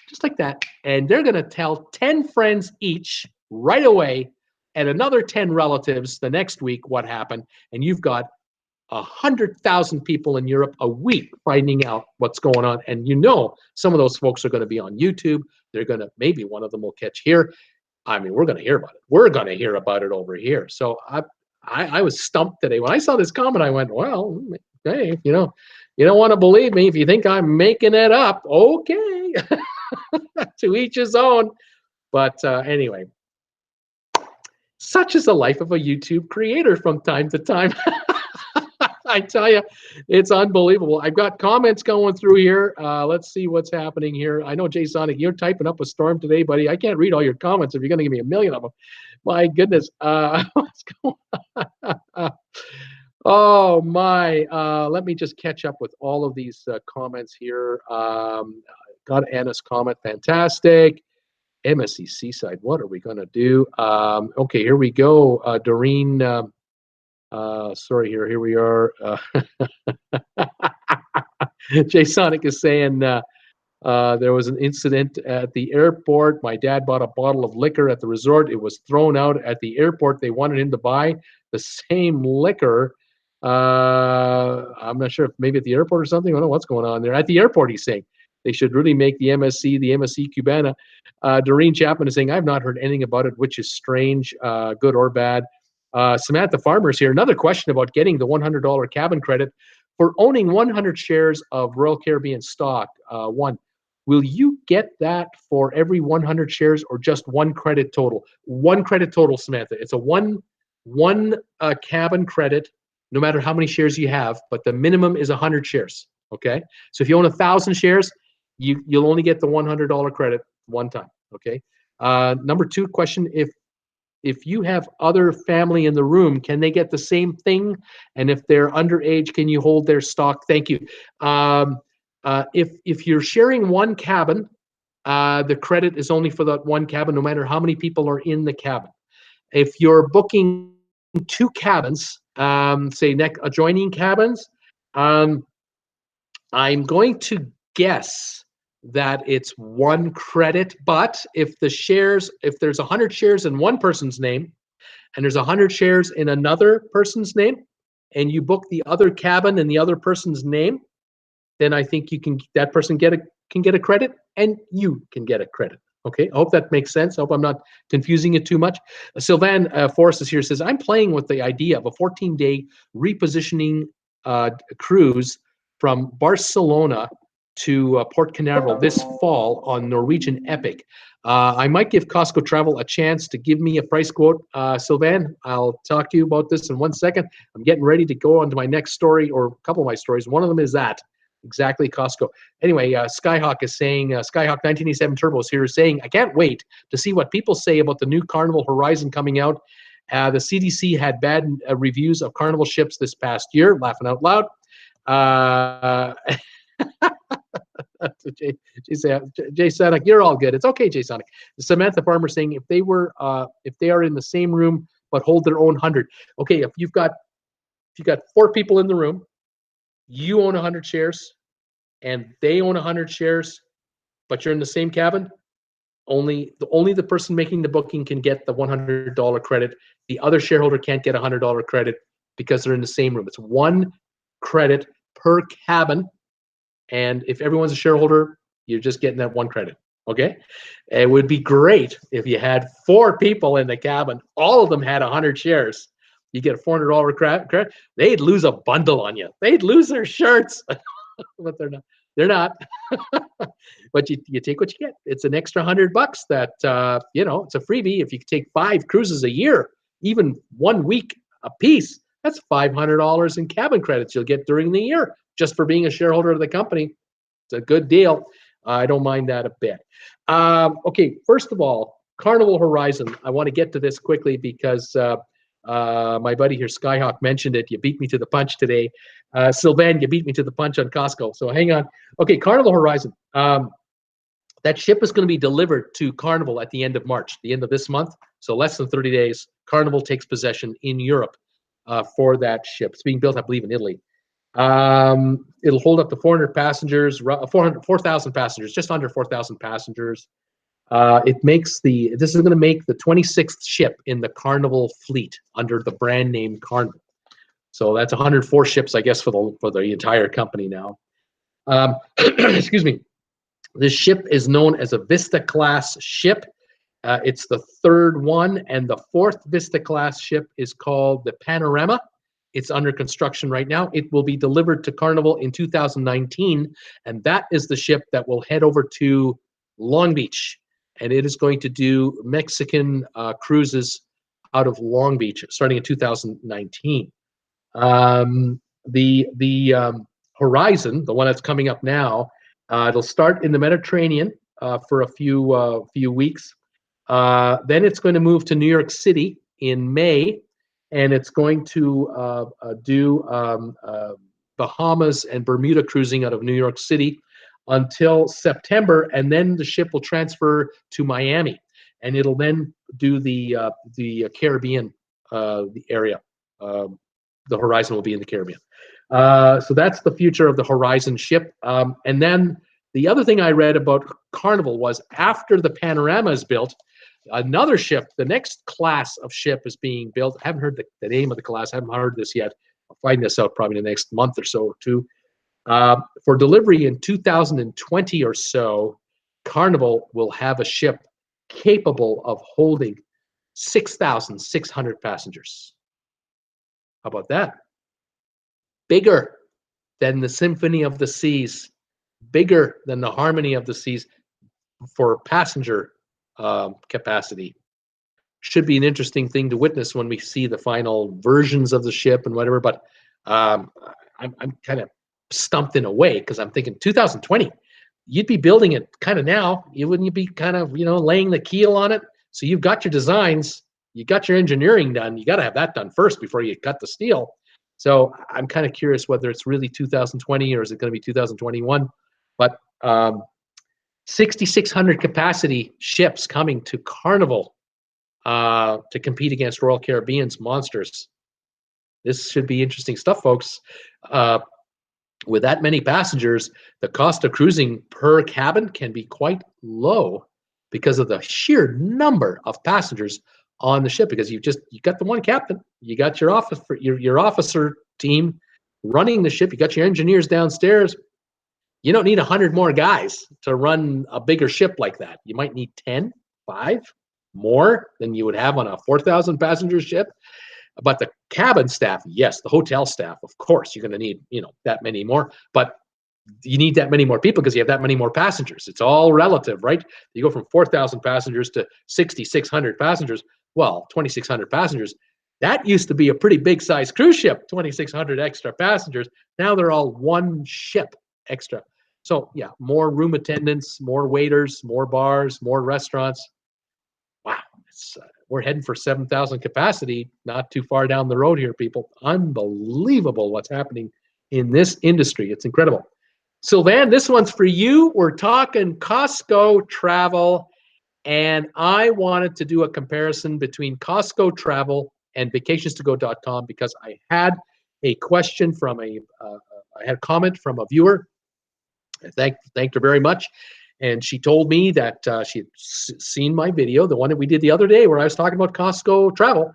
S1: just like that. And they're going to tell 10 friends each right away and another 10 relatives the next week what happened. And you've got 100,000 people in Europe a week finding out what's going on. And you know, some of those folks are going to be on YouTube. They're going to, maybe one of them will catch here. I mean, we're going to hear about it. We're going to hear about it over here. So I was stumped today. When I saw this comment, I went, well, hey, you know, you don't want to believe me if you think I'm making it up. Okay. To each his own. But anyway, such is the life of a YouTube creator from time to time. I tell you, it's unbelievable. I've got comments going through here. Let's see what's happening here. I know, Jay Sonic, you're typing up a storm today, buddy. I can't read all your comments if you're going to give me a million of them. My goodness. What's going on? Oh, my. Let me just catch up with all of these comments here. Got Anna's comment. Fantastic. MSC Seaside, what are we going to do? Okay, here we go. Doreen, sorry, here we are. Jay Sonic is saying there was an incident at the airport. My dad bought a bottle of liquor at the resort. It was thrown out at the airport. They wanted him to buy the same liquor. I'm not sure if maybe at the airport or something. I don't know what's going on there. At the airport, he's saying. They should really make the MSC Cubana. Doreen Chapman is saying, I've not heard anything about it, which is strange, good or bad. Samantha Farmer's here. Another question about getting the $100 cabin credit for owning 100 shares of Royal Caribbean stock. One, will you get that for every 100 shares or just one credit total? One credit total, Samantha. It's a one cabin credit, no matter how many shares you have, but the minimum is 100 shares. Okay, so if you own 1,000 shares, you'll only get the $100 credit one time. Okay. Number two question: if you have other family in the room, can they get the same thing? And if they're underage, can you hold their stock? Thank you. If you're sharing one cabin, the credit is only for that one cabin, no matter how many people are in the cabin. If you're booking two cabins, say adjoining cabins, I'm going to guess that it's one credit, but if there's 100 shares in one person's name and there's 100 shares in another person's name, and you book the other cabin in the other person's name, then I think that person can get a credit and you can get a credit. Okay, I hope that makes sense. I hope I'm not confusing it too much. Sylvan Forrest is here, says, I'm playing with the idea of a 14-day repositioning cruise from Barcelona to Port Canaveral this fall on Norwegian Epic. I might give Costco Travel a chance to give me a price quote. Sylvan, I'll talk to you about this in 1 second. I'm getting ready to go on to my next story, or a couple of my stories. One of them is that. Exactly, Costco. Anyway, Skyhawk is saying, Skyhawk 1987 Turbo is here saying, I can't wait to see what people say about the new Carnival Horizon coming out. The CDC had bad reviews of Carnival ships this past year, laughing out loud. Jay Sonic, you're all good. It's okay, Jay Sonic. Samantha Farmer saying, if they are in the same room but hold their own 100. Okay, if you've got 4 people in the room, you own 100 shares and they own 100 shares, but you're in the same cabin, only the person making the booking can get the $100 credit. The other shareholder can't get a $100 credit because they're in the same room. It's 1 credit per cabin, and if everyone's a shareholder, you're just getting that 1 credit. Okay, it would be great if you had 4 people in the cabin, all of them had 100 shares. You get a $400 credit. They'd lose a bundle on you. They'd lose their shirts, but they're not. They're not. But you take what you get. It's an extra $100 that it's a freebie. If you take 5 cruises a year, even 1 week a piece, that's $500 in cabin credits you'll get during the year just for being a shareholder of the company. It's a good deal. I don't mind that a bit. Okay, first of all, Carnival Horizon. I want to get to this quickly because my buddy here, Skyhawk, mentioned it. You beat me to the punch today. Sylvan, you beat me to the punch on Costco. So hang on. Okay, Carnival Horizon. That ship is going to be delivered to Carnival at the end of March, the end of this month. So less than 30 days, Carnival takes possession in Europe for that ship. It's being built, I believe, in Italy. It'll hold up to 400 passengers, 4,000 passengers, just under 4,000 passengers. This is going to make the 26th ship in the Carnival fleet under the brand name Carnival. So that's 104 ships, I guess, for the entire company now. Excuse me. This ship is known as a Vista class ship. It's the 3rd one, and the 4th Vista class ship is called the Panorama. It's under construction right now. It will be delivered to Carnival in 2019, and that is the ship that will head over to Long Beach, and it is going to do Mexican cruises out of Long Beach starting in 2019. The Horizon, the one that's coming up now, it'll start in the Mediterranean for a few weeks. Then it's going to move to New York City in May, and it's going to do Bahamas and Bermuda cruising out of New York City until September, and then the ship will transfer to Miami, and it'll then do the Caribbean the area. The Horizon will be in the Caribbean. So that's the future of the Horizon ship. And then the other thing I read about Carnival was after the Panorama is built, another ship, the next class of ship is being built. I haven't heard the name of the class. I haven't heard this yet. I'll find this out probably in the next month or so or two. For delivery in 2020 or so, Carnival will have a ship capable of holding 6,600 passengers. How about that? Bigger than the Symphony of the Seas, bigger than the Harmony of the Seas for passenger capacity. Should be an interesting thing to witness when we see the final versions of the ship and whatever, but I'm kind of stumped in a way because I'm thinking 2020, you'd be building it kind of now. Wouldn't you be kind of, laying the keel on it? So you've got your designs, you got your engineering done. You got to have that done first before you cut the steel. So I'm kind of curious whether it's really 2020 or is it going to be 2021. But 6,600 capacity ships coming to Carnival to compete against Royal Caribbean's monsters. This should be interesting stuff, folks. With that many passengers, the cost of cruising per cabin can be quite low because of the sheer number of passengers on the ship, because you got the one captain, you got your officer team running the ship, you got your engineers downstairs, You don't need 100 more guys to run a bigger ship like that. You might need 10, 5 more than you would have on a 4,000 passenger ship. But the cabin staff, yes, the hotel staff, of course, you're going to need, that many more. But you need that many more people because you have that many more passengers. It's all relative, right? You go from 4,000 passengers to 6,600 passengers. Well, 2,600 passengers. That used to be a pretty big size cruise ship, 2,600 extra passengers. Now they're all one ship extra. So yeah, more room attendants, more waiters, more bars, more restaurants. Wow, we're heading for 7,000 capacity, not too far down the road here, people. Unbelievable what's happening in this industry. It's incredible. Sylvan, this one's for you. We're talking Costco travel, and I wanted to do a comparison between Costco travel and vacations2go.com because I had a question from I had a comment from a viewer. I thanked her very much. And she told me that she had seen my video, the one that we did the other day where I was talking about Costco travel.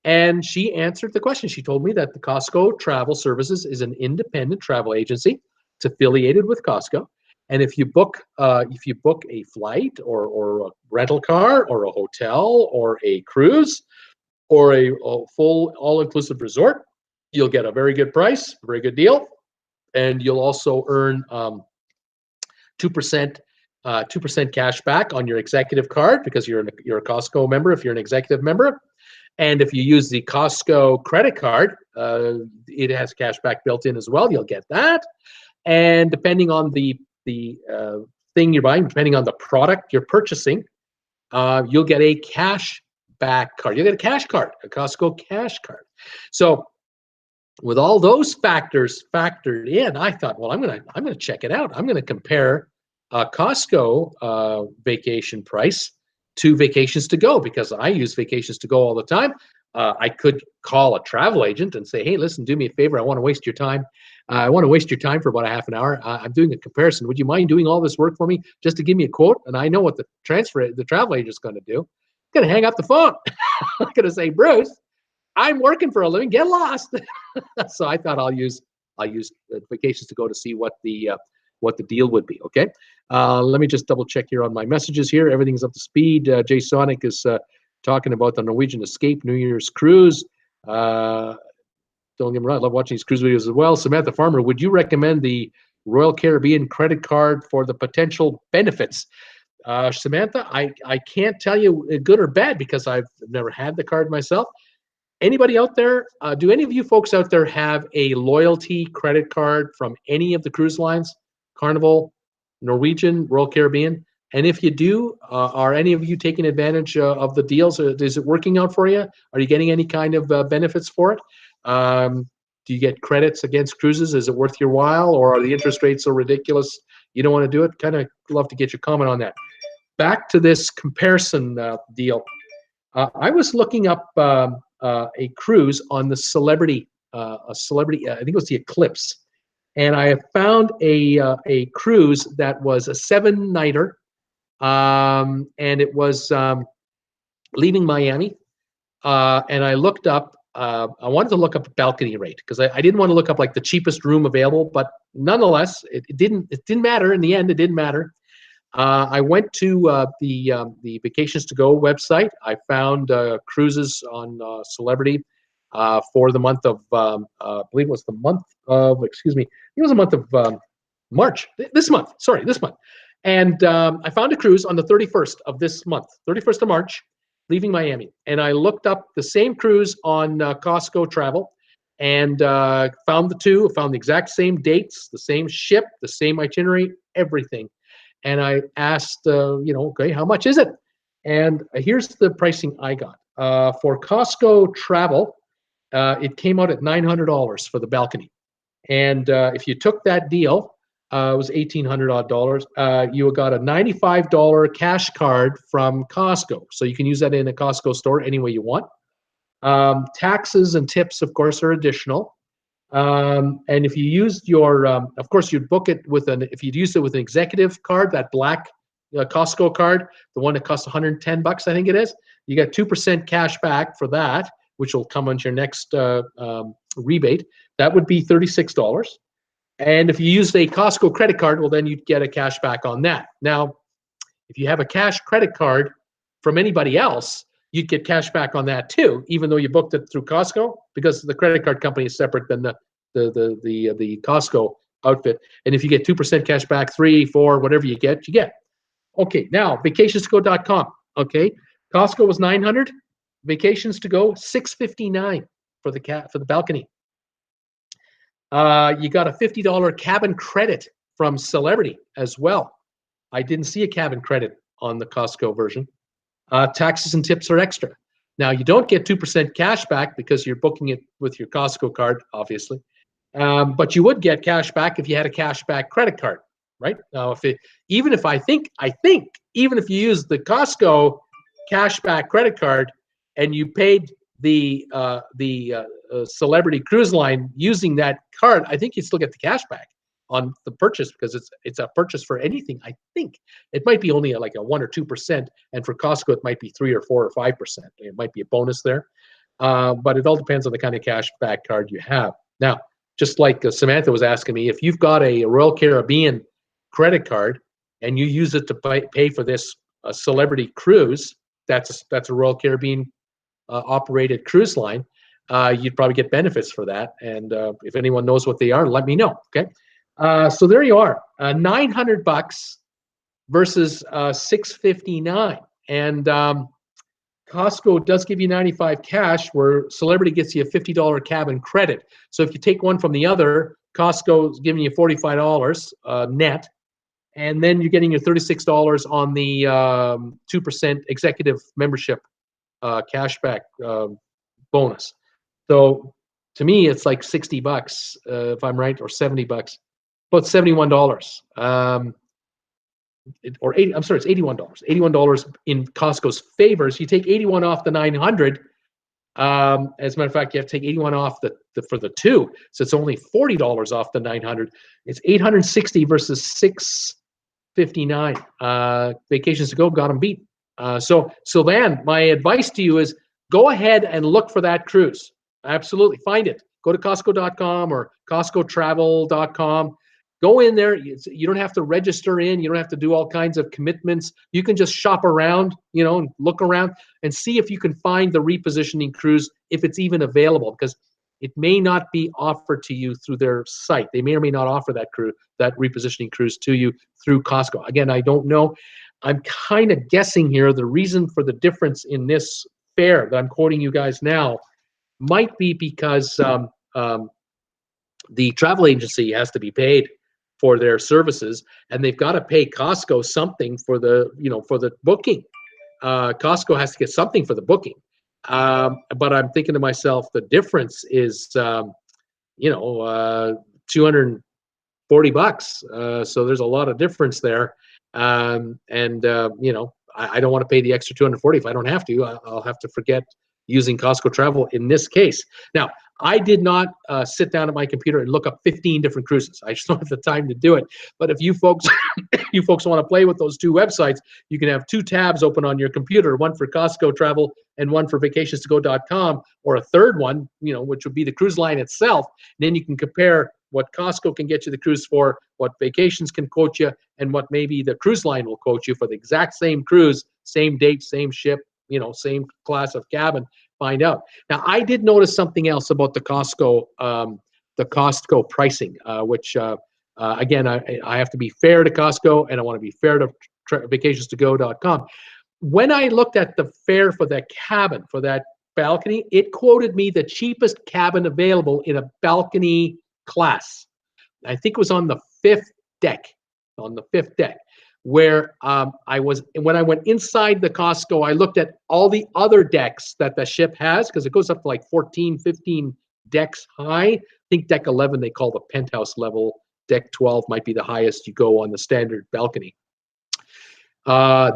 S1: And she answered the question. She told me that the Costco Travel Services is an independent travel agency. It's affiliated with Costco. And if you book a flight or a rental car or a hotel or a cruise or a full all-inclusive resort, you'll get a very good price, a very good deal. And you'll also earn 2% 2% cash back on your executive card because you're a Costco member if you're an executive member. And if you use the Costco credit card, it has cash back built in as well. You'll get that. And depending on the thing you're buying, depending on the product you're purchasing, you'll get a cash back card. You'll get a cash card, a Costco cash card. So with all those factors factored in, I thought, well, I'm gonna check it out. I'm gonna compare Costco vacation price to Vacations to Go because I use Vacations to Go all the time. I could call a travel agent and say, hey, listen, do me a favor. I want to waste your time. I want to waste your time for about a half an hour. I'm doing a comparison. Would you mind doing all this work for me just to give me a quote? And I know what the travel agent's going to do. I'm going to hang up the phone. I'm going to say, Bruce, I'm working for a living. Get lost. So I thought I'll use Vacations to Go to see what the deal would be. Okay. Let me just double check here on my messages here. Everything's up to speed. Jay Sonic is talking about the Norwegian Escape New Year's cruise. Don't get me wrong, I love watching these cruise videos as well. Samantha Farmer, would you recommend the Royal Caribbean credit card for the potential benefits? Samantha, I can't tell you good or bad because I've never had the card myself. Anybody out there, do any of you folks out there have a loyalty credit card from any of the cruise lines? Carnival, Norwegian, Royal Caribbean? And if you do, are any of you taking advantage of the deals? Is it working out for you? Are you getting any kind of benefits for it? Do you get credits against cruises? Is it worth your while, or are the interest rates so ridiculous you don't want to do it? Kind of love to get your comment on that. Back to this comparison deal. I was looking up a cruise on the Celebrity, I think it was the Eclipse, and I have found a cruise that was a 7-nighter, and it was leaving Miami, and I looked up. I wanted to look up a balcony rate because I didn't want to look up like the cheapest room available, but nonetheless, it didn't matter in the end. It didn't matter. I went to the Vacations to Go website. I found cruises on Celebrity for the month of, I believe it was the month of, excuse me, it was the month of March. This month. And I found a cruise on the 31st of this month, 31st of March, leaving Miami. And I looked up the same cruise on Costco Travel and found the exact same dates, the same ship, the same itinerary, everything. And I asked, okay, how much is it? And here's the pricing I got. For Costco Travel, it came out at $900 for the balcony. And if you took that deal, it was $1,800 odd. You got a $95 cash card from Costco. So you can use that in a Costco store any way you want. Taxes and tips, of course, are additional. And if you used your, of course, you'd book it with if you'd used it with an executive card, that black Costco card, the one that costs $110, I think it is, you get 2% cash back for that, which will come on your next rebate. That would be $36. And if you used a Costco credit card, well, then you'd get a cash back on that. Now, if you have a cash credit card from anybody else, you'd get cash back on that too, even though you booked it through Costco, because the credit card company is separate than the Costco outfit. And if you get 2% cash back, 3, 4, whatever you get, you get. Okay, now vacationsgo.com. Okay, Costco was 900, Vacations to Go 659 for the balcony. You got a $50 cabin credit from Celebrity as well. I didn't see a cabin credit on the Costco version. Taxes and tips are extra. Now, you don't get 2% cash back because you're booking it with your Costco card, obviously. But you would get cash back if you had a cash back credit card, right? Now, even if you use the Costco cash back credit card and you paid the Celebrity Cruise Line using that card, I think you still get the cash back on the purchase, because it's a purchase for anything. I think it might be only like a 1 or 2%, and for Costco it might be 3 or 4 or 5%. It might be a bonus there, but it all depends on the kind of cash back card you have. Now, just like Samantha was asking me, if you've got a Royal Caribbean credit card and you use it to pay for this Celebrity cruise, that's a Royal Caribbean operated cruise line, you'd probably get benefits for that. And if anyone knows what they are, let me know. Okay. So there you are, $900 versus $659, and Costco does give you 95 cash, where Celebrity gets you a $50 cabin credit. So if you take one from the other, Costco is giving you $45 net, and then you're getting your $36 on the 2% executive membership cashback bonus. So to me, it's like $60 if I'm right, or $70. About $71, or 80. I'm sorry, it's $81. $81 in Costco's favors. You take 81 off the 900. As a matter of fact, you have to take 81 off for the two, so it's only $40 off the 900. It's 860 versus 659. Vacations to Go got them beat. So Sylvan, my advice to you is go ahead and look for that cruise. Absolutely, find it. Go to Costco.com or CostcoTravel.com. Go in there. You don't have to register in. You don't have to do all kinds of commitments. You can just shop around, and look around and see if you can find the repositioning cruise, if it's even available, because it may not be offered to you through their site. They may or may not offer that repositioning cruise to you through Costco. Again, I don't know. I'm kind of guessing here. The reason for the difference in this fare that I'm quoting you guys now might be because the travel agency has to be paid for their services, and they've got to pay Costco something for the booking. Costco has to get something for the booking. But I'm thinking to myself, the difference is, $240. So there's a lot of difference there. I don't want to pay the extra $240 if I don't have to. I'll have to forget using Costco Travel in this case. Now, I did not sit down at my computer and look up 15 different cruises. I just don't have the time to do it. But if you folks want to play with those two websites, you can have two tabs open on your computer, one for Costco Travel and one for vacationstogo.com, or a third one, which would be the cruise line itself. And then you can compare what Costco can get you the cruise for, what Vacations can quote you, and what maybe the cruise line will quote you for the exact same cruise, same date, same ship, same class of cabin. Find out. Now, I did notice something else about the Costco pricing, which again, I have to be fair to Costco, and I want to be fair to vacationstogo.com. When I looked at the fare for that cabin, for that balcony, it quoted me the cheapest cabin available in a balcony class. I think it was on the fifth deck, where when I went inside the Costco, I looked at all the other decks that the ship has, because it goes up to like 14, 15 decks high. I think deck 11 they call the penthouse level. Deck 12 might be the highest you go on the standard balcony.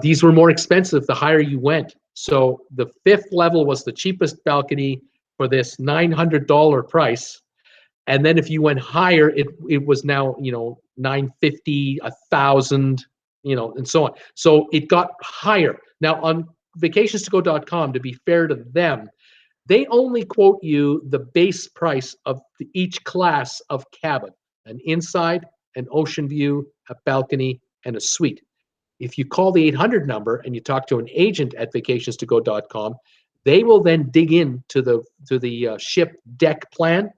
S1: These were more expensive the higher you went. So the fifth level was the cheapest balcony for this $900 price. And then if you went higher, it was now, $950, $1,000, and so on. So it got higher. Now on vacationstogo.com, to be fair to them, they only quote you the base price of each class of cabin. an inside, an ocean view, a balcony, and a suite. If you call the 800 number and you talk to an agent at vacationstogo.com, they will then dig into the ship deck plan,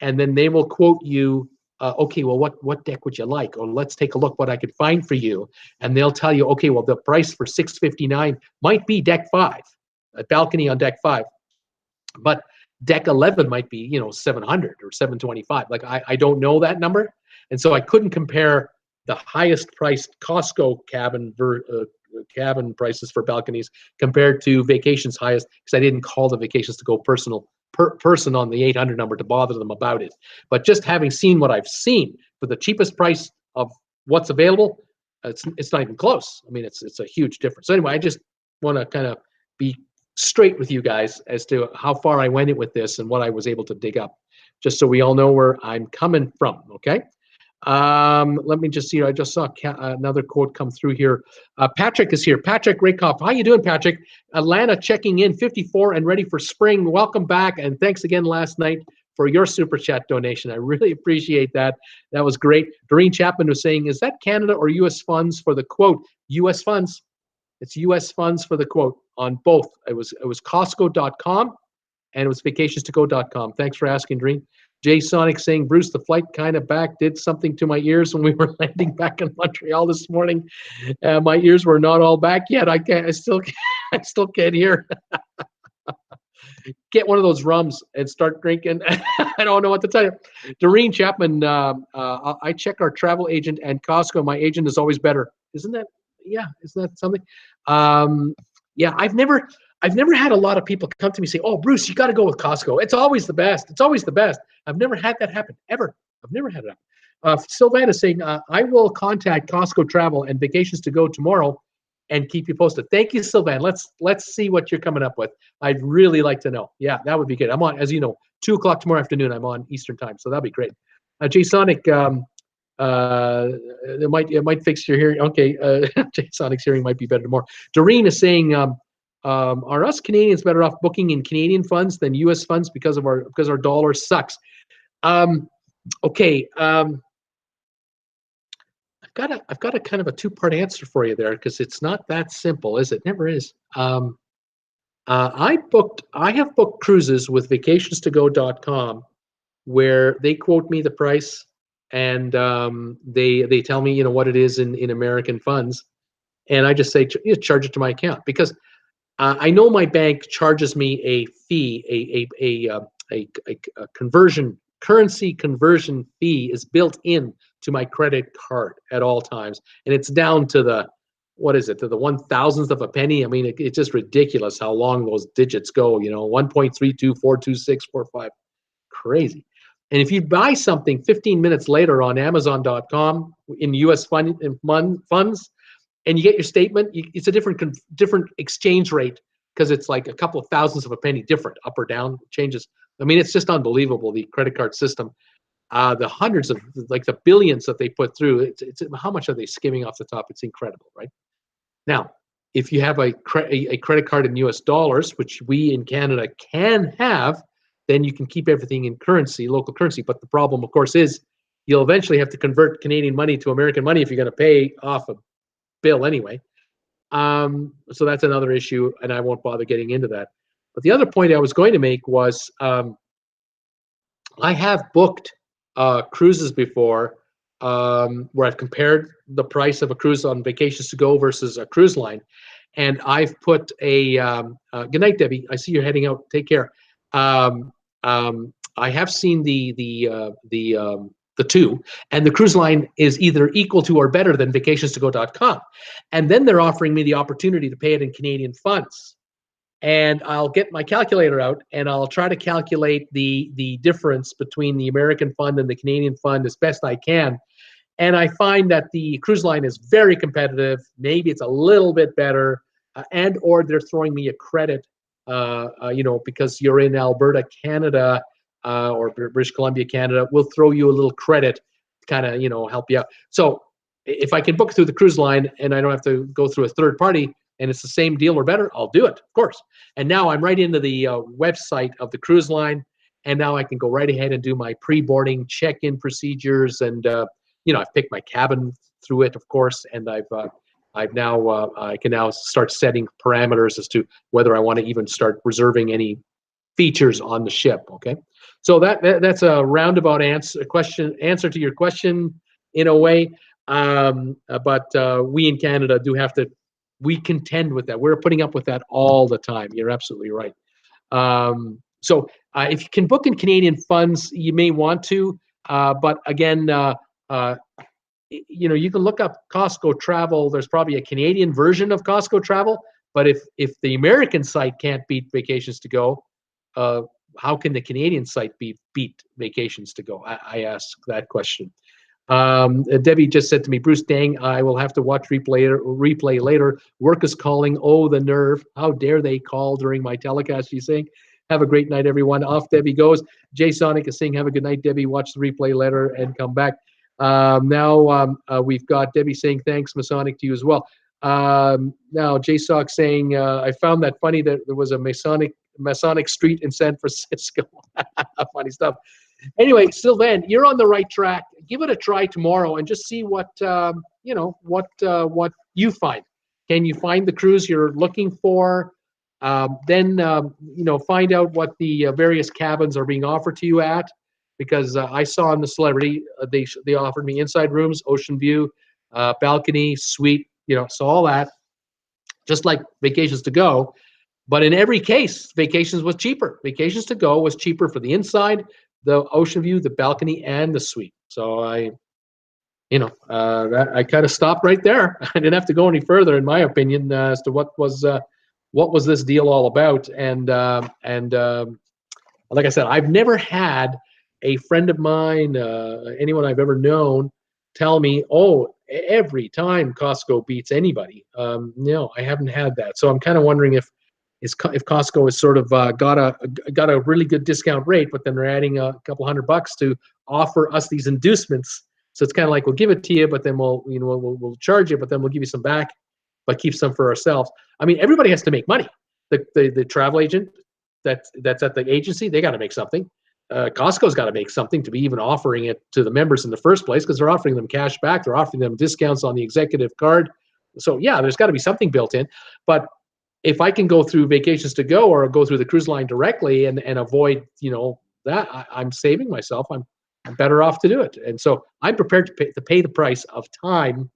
S1: and then they will quote you. Okay, well, what deck would you like? Or let's take a look what I could find for you. And they'll tell you, okay, well, the price for $659 might be deck 5, a balcony on deck 5, but deck 11 might be, you know, 700 or 725. Like I don't know that number, and so I couldn't compare the highest priced Costco cabin prices for balconies compared to Vacation's highest, because I didn't call the Vacations to Go person on the 800 number to bother them about it. But just having seen what I've seen for the cheapest price of what's available, it's not even close. I mean, it's a huge difference. So anyway, I just want to kind of be straight with you guys as to how far I went with this and what I was able to dig up, just so we all know where I'm coming from. Okay. Let me just see. I just saw another quote come through here. Patrick is here. Patrick Rakoff. How you doing, Patrick? Atlanta checking in, 54 and ready for spring. Welcome back, and thanks again last night for your super chat donation. I really appreciate that. That was great. Doreen Chapman was saying, is that Canada or U.S. funds for the quote? U.S. funds. It's U.S. funds for the quote on both. It was Costco.com and it was vacationstogo.com. Thanks for asking, Doreen. Jay Sonic saying, Bruce, the flight kind of back did something to my ears when we were landing back in Montreal this morning. My ears were not all back yet. I still can't hear. Get one of those rums and start drinking. I don't know what to tell you. Doreen Chapman, I check our travel agent and Costco. My agent is always better. Isn't that something? Yeah, I've never had a lot of people come to me and say, oh, Bruce, you got to go with Costco. It's always the best. It's always the best. I've never had that happen, ever. I've never had it happen. Sylvana is saying, I will contact Costco Travel and Vacations to Go tomorrow and keep you posted. Thank you, Sylvan. Let's see what you're coming up with. I'd really like to know. Yeah, that would be good. I'm on, as you know, 2 o'clock tomorrow afternoon. I'm on Eastern time, so that'd be great. Jay Sonic, it might fix your hearing. Okay, Jay Sonic's hearing might be better tomorrow. Doreen is saying, are us Canadians better off booking in Canadian funds than U.S. funds because our dollar sucks? Okay. I've got a kind of a 2-part answer for you there, because it's not that simple, is it? Never is. I have booked cruises with vacationstogo.com where they quote me the price, and they tell me, you know, what it is in American funds, and I just say, charge it to my account, because I know my bank charges me a fee, a currency conversion fee is built in to my credit card at all times, and it's down to the, what is it, to the 1,000th of a penny. I mean, it's just ridiculous how long those digits go. You know, 1.3242645, crazy. And if you buy something 15 minutes later on Amazon.com in U.S. funds, and you get your statement, it's a different exchange rate, because it's like a couple of thousandths of a penny different, up or down, changes. I mean, it's just unbelievable, the credit card system. The hundreds of, like the billions that they put through, it's how much are they skimming off the top? It's incredible, right? Now, if you have a credit card in US dollars, which we in Canada can have, then you can keep everything in currency, local currency. But the problem, of course, is you'll eventually have to convert Canadian money to American money if you're going to pay off a bill anyway. So that's another issue, and I won't bother getting into that. But the other point I was going to make was, I have booked cruises before, where I've compared the price of a cruise on Vacations to Go versus a cruise line, and I've put a good night, Debbie. I see you're heading out. Take care. I have seen the two, and the cruise line is either equal to or better than vacationstogo.com, and then they're offering me the opportunity to pay it in Canadian funds. And I'll get my calculator out and I'll try to calculate the difference between the American fund and the Canadian fund as best I can. And I find that the cruise line is very competitive. Maybe it's a little bit better, and or they're throwing me a credit, because you're in Alberta, Canada, or British Columbia, Canada. We'll throw you a little credit to kind of, help you out. So if I can book through the cruise line and I don't have to go through a third party, and it's the same deal or better, I'll do it, of course. And now I'm right into the website of the cruise line, and now I can go right ahead and do my pre-boarding check-in procedures, and I've picked my cabin through it, of course, and I've now I can now start setting parameters as to whether I want to even start reserving any features on the ship. Okay, so that's a roundabout answer to your question in a way. But we in Canada do have to, we contend with that. We're putting up with that all the time. You're absolutely right. So if you can book in Canadian funds, you may want to, but again, you can look up Costco Travel. There's probably a Canadian version of Costco Travel, but if the American site can't beat Vacations to Go, how can the Canadian site beat Vacations to Go? I ask that question. Debbie just said to me, Bruce, dang, I will have to watch replay later. Work is calling. Oh, the nerve. How dare they call during my telecast, she's saying. Have a great night, everyone. Off Debbie goes. Jay Sonic is saying, have a good night, Debbie. Watch the replay later and come back. Now we've got Debbie saying, thanks, Masonic, to you as well. Now, Jay Sock saying, I found that funny that there was a Masonic street in San Francisco. Funny stuff. Anyway, Sylvain, you're on the right track. Give it a try tomorrow and just see what you find. Can you find the cruise you're looking for? Then find out what the various cabins are being offered to you at, because I saw on the Celebrity they offered me inside rooms, ocean view, balcony, suite, so all that, just like Vacations to Go. But in every case, Vacations was cheaper. Vacations to Go was cheaper for the inside, the ocean view, the balcony, and the suite. So I kind of stopped right there. I didn't have to go any further, in my opinion, as to what was this deal all about. And like I said, I've never had a friend of mine, anyone I've ever known, tell me, "Oh, every time Costco beats anybody." No, I haven't had that. So I'm kind of wondering if Costco has sort of got a really good discount rate, but then they're adding a couple $100 to offer us these inducements. So it's kind of like, we'll give it to you, but then we'll charge you, but then we'll give you some back, but keep some for ourselves. I mean, everybody has to make money. The travel agent that's at the agency, they got to make something. Costco's got to make something to be even offering it to the members in the first place, because they're offering them cash back. They're offering them discounts on the executive card. So yeah, there's got to be something built in. But if I can go through Vacations to Go or go through the cruise line directly and avoid, that, I'm saving myself. I'm better off to do it. And so I'm prepared to pay the price of time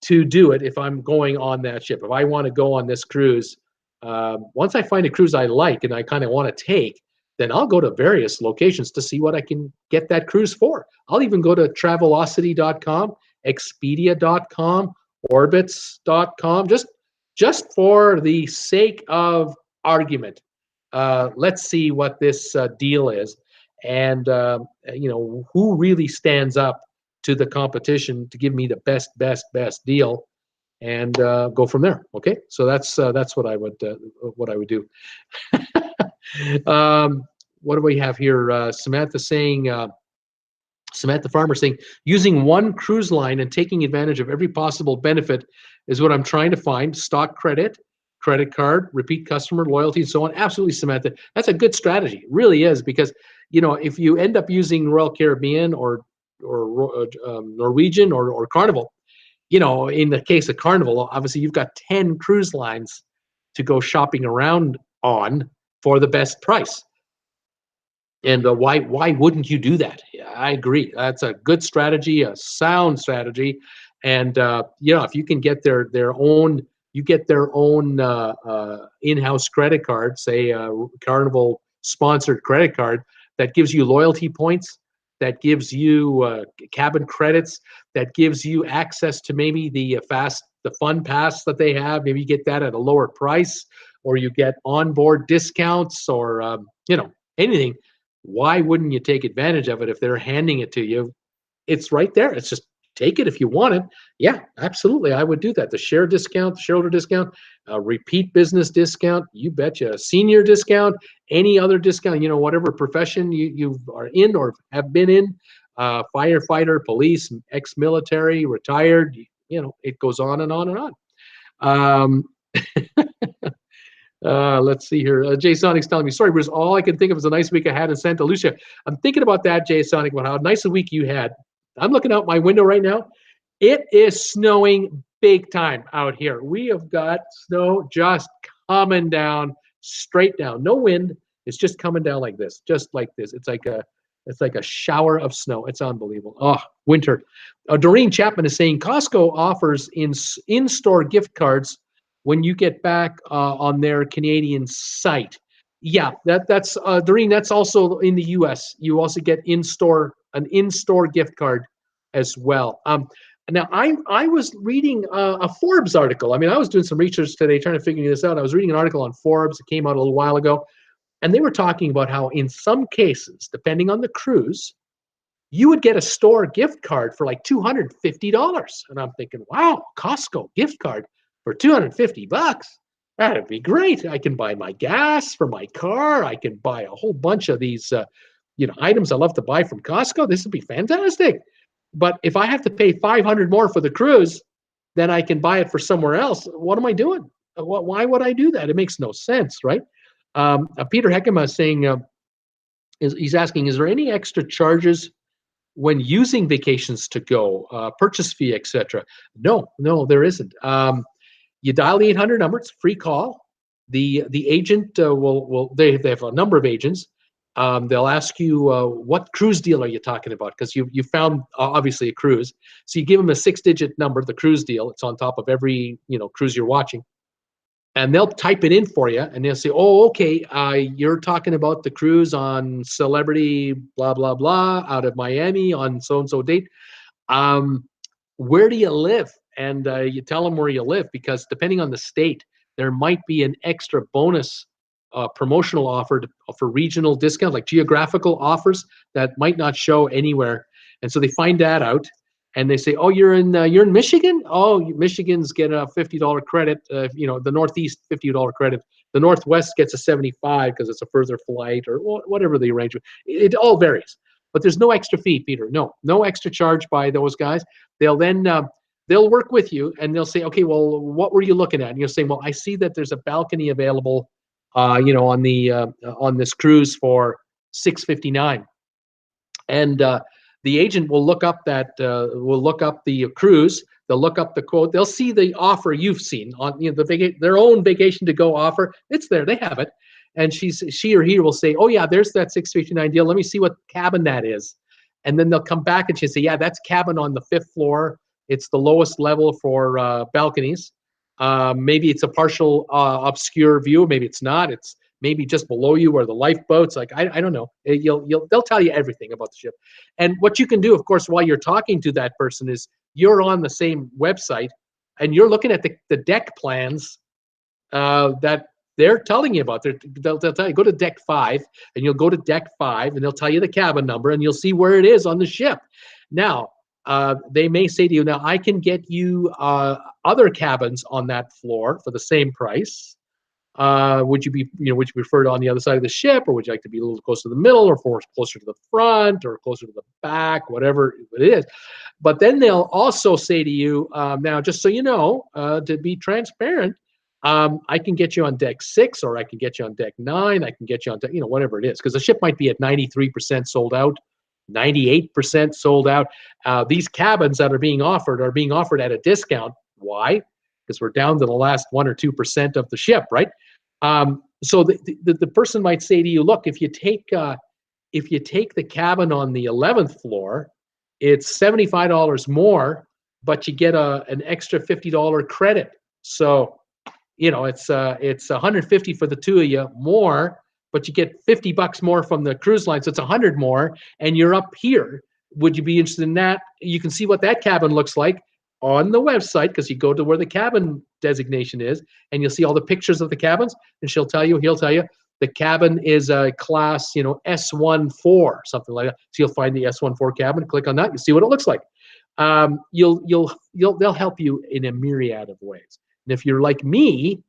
S1: to do it if I'm going on that ship. If I want to go on this cruise, once I find a cruise I like and I kind of want to take, then I'll go to various locations to see what I can get that cruise for. I'll even go to Travelocity.com, Expedia.com, Orbitz.com, just for the sake of argument. Let's see what this deal is, and who really stands up to the competition to give me the best deal, and go from there. Okay, so that's what I would do. What do we have here? Samantha Farmer saying, using one cruise line and taking advantage of every possible benefit is what I'm trying to find. Stock credit card, repeat customer loyalty, and so on. Absolutely, Samantha. That's a good strategy. It really is, because if you end up using Royal Caribbean or Norwegian or Carnival, in the case of Carnival, obviously you've got 10 cruise lines to go shopping around on for the best price. And why wouldn't you do that? Yeah, I agree. That's a good strategy, a sound strategy. And if you can get their own in-house credit card, say Carnival sponsored credit card, that gives you loyalty points, that gives you cabin credits, that gives you access to maybe the fun pass that they have. Maybe you get that at a lower price, or you get onboard discounts, or anything. Why wouldn't you take advantage of it if they're handing it to you? It's right there. It's just take it if you want it. Yeah, absolutely. I would do that. The share discount, the shareholder discount, repeat business discount, you betcha, senior discount, any other discount, whatever profession you are in or have been in, firefighter, police, ex-military, retired, it goes on and on and on. Let's see here. Jay Sonic's telling me, sorry, Bruce, all I can think of is a nice week I had in Santa Lucia. I'm thinking about that, Jay Sonic, about how nice a week you had. I'm looking out my window right now. It is snowing big time out here. We have got snow just coming down, straight down. No wind. It's just coming down like this, just like this. It's like a shower of snow. It's unbelievable. Oh, winter. Doreen Chapman is saying Costco offers in-store gift cards when you get back on their Canadian site. Yeah, that's Doreen. That's also in the U.S. You also get an in-store gift card as well. Now, I was reading a Forbes article. I mean, I was doing some research today trying to figure this out. I was reading an article on Forbes. It came out a little while ago, and they were talking about how in some cases, depending on the cruise, you would get a store gift card for like $250. And I'm thinking, wow, Costco gift card for $250. That'd be great. I can buy my gas for my car. I can buy a whole bunch of these items I love to buy from Costco. This would be fantastic. But if I have to pay $500 more for the cruise, then I can buy it for somewhere else. What am I doing? Why would I do that? It makes no sense, right? Peter Heckema is saying, he's asking, is there any extra charges when using vacations to go, purchase fee, etc.? No, there isn't. You dial the 800 number. It's a free call. The agent they have a number of agents. They'll ask you what cruise deal are you talking about, because you found obviously a cruise. So you give them a 6-digit number, the cruise deal. It's on top of every cruise you're watching. And they'll type it in for you, and they'll say, oh, okay, you're talking about the cruise on Celebrity blah, blah, blah out of Miami on so-and-so date. Where do you live? And you tell them where you live, because depending on the state, there might be an extra bonus promotional offer for regional discount, like geographical offers that might not show anywhere. And so they find that out. And they say, oh, you're in Michigan? Oh, Michigan's getting a $50 credit. The Northeast, $50 credit. The Northwest gets a 75 because it's a further flight, or whatever the arrangement. It all varies. But there's no extra fee, Peter. No extra charge by those guys. They'll then they'll work with you, and they'll say, okay, well, what were you looking at? And you'll say, well, I see that there's a balcony available, on this cruise for $659, and the agent will look up the cruise. They'll look up the quote. They'll see the offer you've seen on their own vacation to go offer. It's there. They have it. And she or he will say, oh yeah, there's that $659 deal. Let me see what cabin that is. And then they'll come back and she'll say, yeah, that's cabin on the 5th floor. It's the lowest level for balconies. Maybe it's a partial obscure view. Maybe it's not. It's maybe just below you where the lifeboats. Like I don't know. They'll tell you everything about the ship. And what you can do, of course, while you're talking to that person is you're on the same website and you're looking at the deck plans that they're telling you about. They'll tell you, go to deck 5, and you'll go to deck 5, and they'll tell you the cabin number, and you'll see where it is on the ship. Now, they may say to you, now I can get you other cabins on that floor for the same price. Would you prefer it on the other side of the ship, or would you like to be a little closer to the middle, or closer to the front, or closer to the back, whatever it is? But then they'll also say to you, now, just so you know, to be transparent, I can get you on deck 6, or I can get you on deck 9. I can get you on deck, whatever it is, because the ship might be at 93% sold out, 98% sold out. These cabins that are being offered at a discount. Why? Because we're down to the last 1 or 2% of the ship, right? So the person might say to you, look, if you take the cabin on the 11th floor, it's $75 more, but you get an extra $50 credit. So it's $150 for the two of you more, but you get $50 more from the cruise line, so it's $100 more, and you're up here. Would you be interested in that? You can see what that cabin looks like on the website, because you go to where the cabin designation is, and you'll see all the pictures of the cabins, and he'll tell you the cabin is a class, S14, something like that. So you'll find the S14 cabin, click on that, you see what it looks like. They'll help you in a myriad of ways. And if you're like me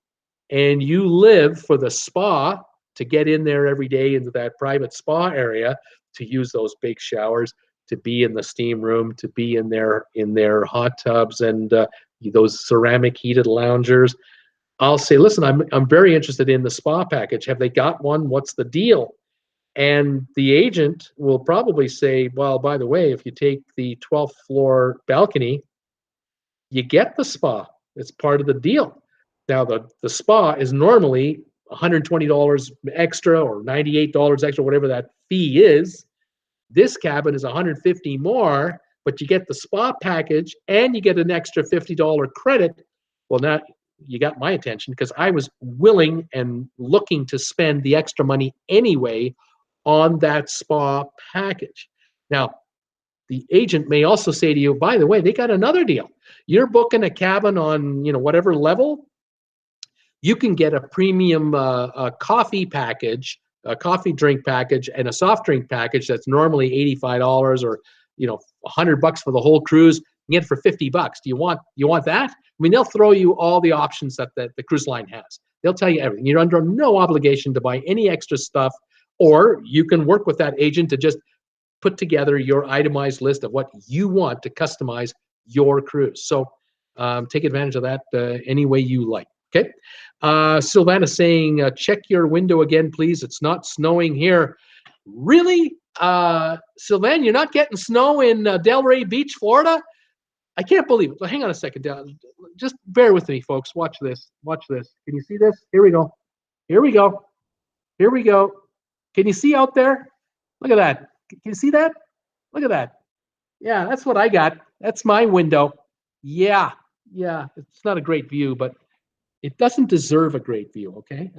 S1: and you live for the spa, to get in there every day into that private spa area, to use those big showers, to be in the steam room, to be in their hot tubs and those ceramic heated loungers, I'll say, listen, I'm very interested in the spa package. Have they got one? What's the deal? And the agent will probably say, well, by the way, if you take the 12th floor balcony, you get the spa. It's part of the deal. Now, the spa is normally $120 extra or $98 extra, whatever that fee is. This cabin is $150 more, but you get the spa package and you get an extra $50 credit. Well, now you got my attention because I was willing and looking to spend the extra money anyway on that spa package. Now, the agent may also say to you, by the way, they got another deal. You're booking a cabin on, whatever level, you can get a premium coffee package, a coffee drink package, and a soft drink package that's normally $85 or $100 for the whole cruise. You get it for $50. Do you want that? I mean, they'll throw you all the options that the cruise line has. They'll tell you everything. You're under no obligation to buy any extra stuff, or you can work with that agent to just put together your itemized list of what you want to customize your cruise. So take advantage of that any way you like. Okay. Sylvana saying, check your window again, please. It's not snowing here. Really? Sylvan, you're not getting snow in Delray Beach, Florida? I can't believe it. Hang on a second. Just bear with me, folks. Watch this. Watch this. Can you see this? Here we go. Here we go. Here we go. Can you see out there? Look at that. Can you see that? Look at that. Yeah, that's what I got. That's my window. Yeah. It's not a great view, but it doesn't deserve a great view, okay?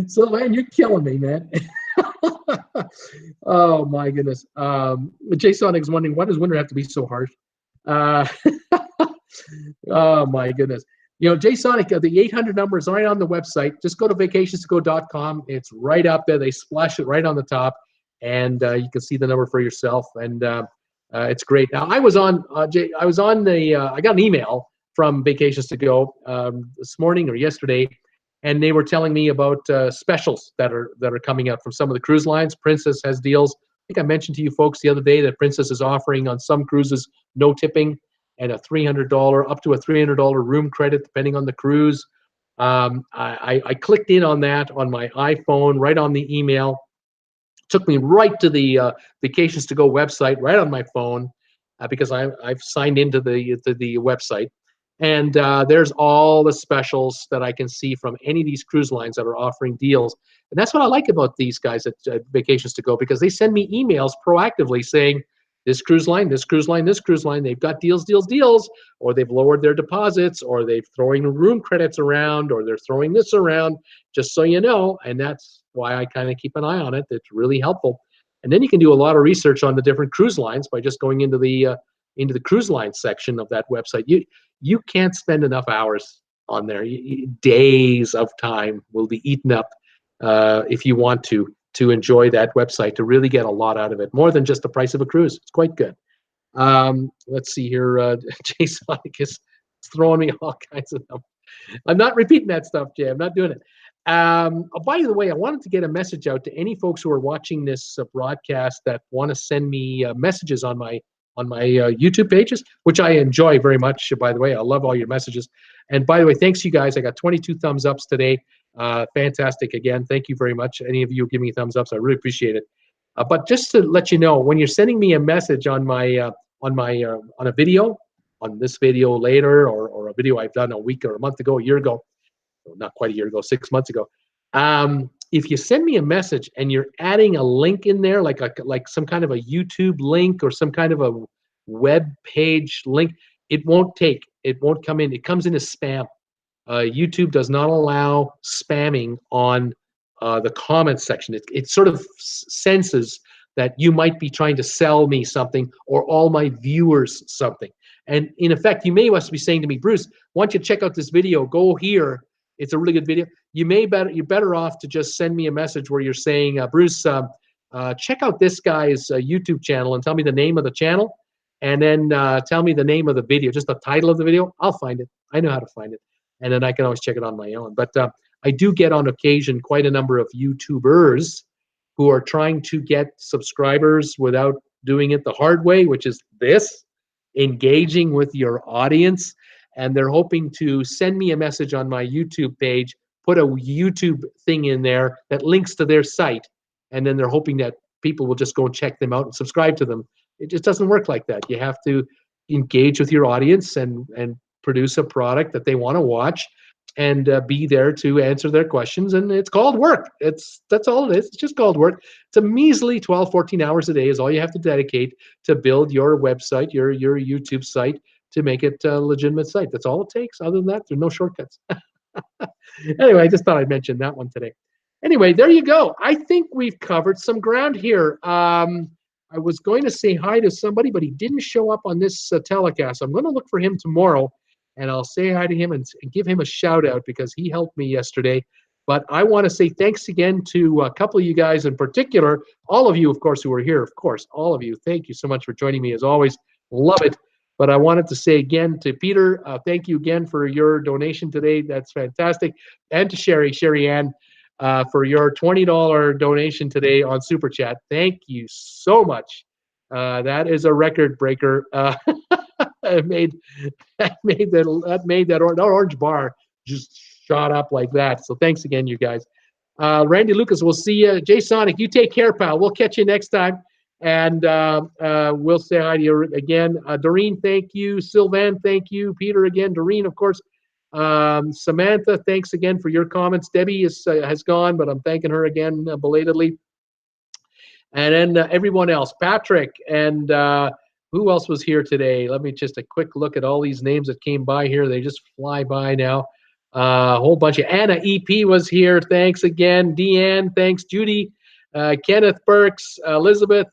S1: So, man, you're killing me, man. Oh, my goodness. Jay Sonic's wondering, why does winter have to be so harsh? Oh, my goodness. Jay Sonic, the 800 number is right on the website. Just go to vacationstogo.com. It's right up there. They splash it right on the top, and you can see the number for yourself. And it's great. Now, I got an email from Vacations to Go this morning or yesterday, and they were telling me about specials that are coming out from some of the cruise lines. Princess has deals. I think I mentioned to you folks the other day that Princess is offering on some cruises no tipping and up to a $300 room credit depending on the cruise. I clicked in on that on my iPhone, right on the email. Took me right to the Vacations to Go website, right on my phone, because I've signed into the website. And there's all the specials that I can see from any of these cruise lines that are offering deals. And that's what I like about these guys at Vacations to Go, because they send me emails proactively saying, this cruise line, this cruise line, this cruise line, they've got deals, or they've lowered their deposits, or they're throwing room credits around, or they're throwing this around, just so you know. And that's why I kind of keep an eye on it. It's really helpful. And then you can do a lot of research on the different cruise lines by just going into the cruise line section of that website. You can't spend enough hours on there. Days of time will be eaten up if you want to enjoy that website, to really get a lot out of it, more than just the price of a cruise. It's quite good. Let's see here. Jay Sonic is throwing me all kinds of stuff. I'm not repeating that stuff, Jay. I'm not doing it. By the way, I wanted to get a message out to any folks who are watching this broadcast that want to send me messages on my YouTube pages, which I enjoy very much, by the way. I love all your messages. And by the way, thanks you guys. I got 22 thumbs ups today. Fantastic. Again, thank you very much. Any of you give me thumbs ups, I really appreciate it. But just to let you know, when you're sending me a message on a video, on this video later, or a video I've done a week or a month ago, a year ago, not quite a year ago, 6 months ago, if you send me a message and you're adding a link in there, like some kind of a YouTube link or some kind of a web page link, it won't come in. It comes in as spam. YouTube does not allow spamming on the comments section. It sort of senses that you might be trying to sell me something, or all my viewers something. And in effect, you may must be saying to me, Bruce, why don't you check out this video? Go here. It's a really good video. You're better off to just send me a message where you're saying, Bruce, check out this guy's YouTube channel and tell me the name of the channel, and then tell me the name of the video, just the title of the video. I'll find it. I know how to find it. And then I can always check it on my own. But I do get on occasion quite a number of YouTubers who are trying to get subscribers without doing it the hard way, which is this, engaging with your audience. and they're hoping to send me a message on my YouTube page, put a YouTube thing in there that links to their site, and then they're hoping that people will just go and check them out and subscribe to them. It just doesn't work like that. You have to engage with your audience and produce a product that they want to watch, and be there to answer their questions. And it's called work. That's all it is. It's just called work. It's a measly 12, 14 hours a day is all you have to dedicate to build your website, your YouTube site, to make it a legitimate site. That's all it takes. Other than that, there's no shortcuts. Anyway, I just thought I'd mention that one today. Anyway, there you go. I think we've covered some ground here. I was going to say hi to somebody, but he didn't show up on this telecast. I'm going to look for him tomorrow, and I'll say hi to him and give him a shout out because he helped me yesterday. But I want to say thanks again to a couple of you guys in particular, all of you, of course, who are here, of course, all of you. Thank you so much for joining me as always. Love it. But I wanted to say again to Peter, thank you again for your donation today. That's fantastic. And to Sherry Ann, for your $20 donation today on Super Chat. Thank you so much. That is a record breaker. It made that orange bar just shot up like that. So thanks again, you guys. Randy Lucas, we'll see you. Jay Sonic, you take care, pal. We'll catch you next time. And we'll say hi to you again. Doreen, thank you. Sylvan, thank you. Peter, again. Doreen, of course. Samantha, thanks again for your comments. Debbie has gone, but I'm thanking her again belatedly. And then everyone else, Patrick, and who else was here today? Let me just a quick look at all these names that came by here. They just fly by now. A whole bunch of Anna EP was here. Thanks again. Deanne, thanks. Judy, Kenneth Burks, Elizabeth,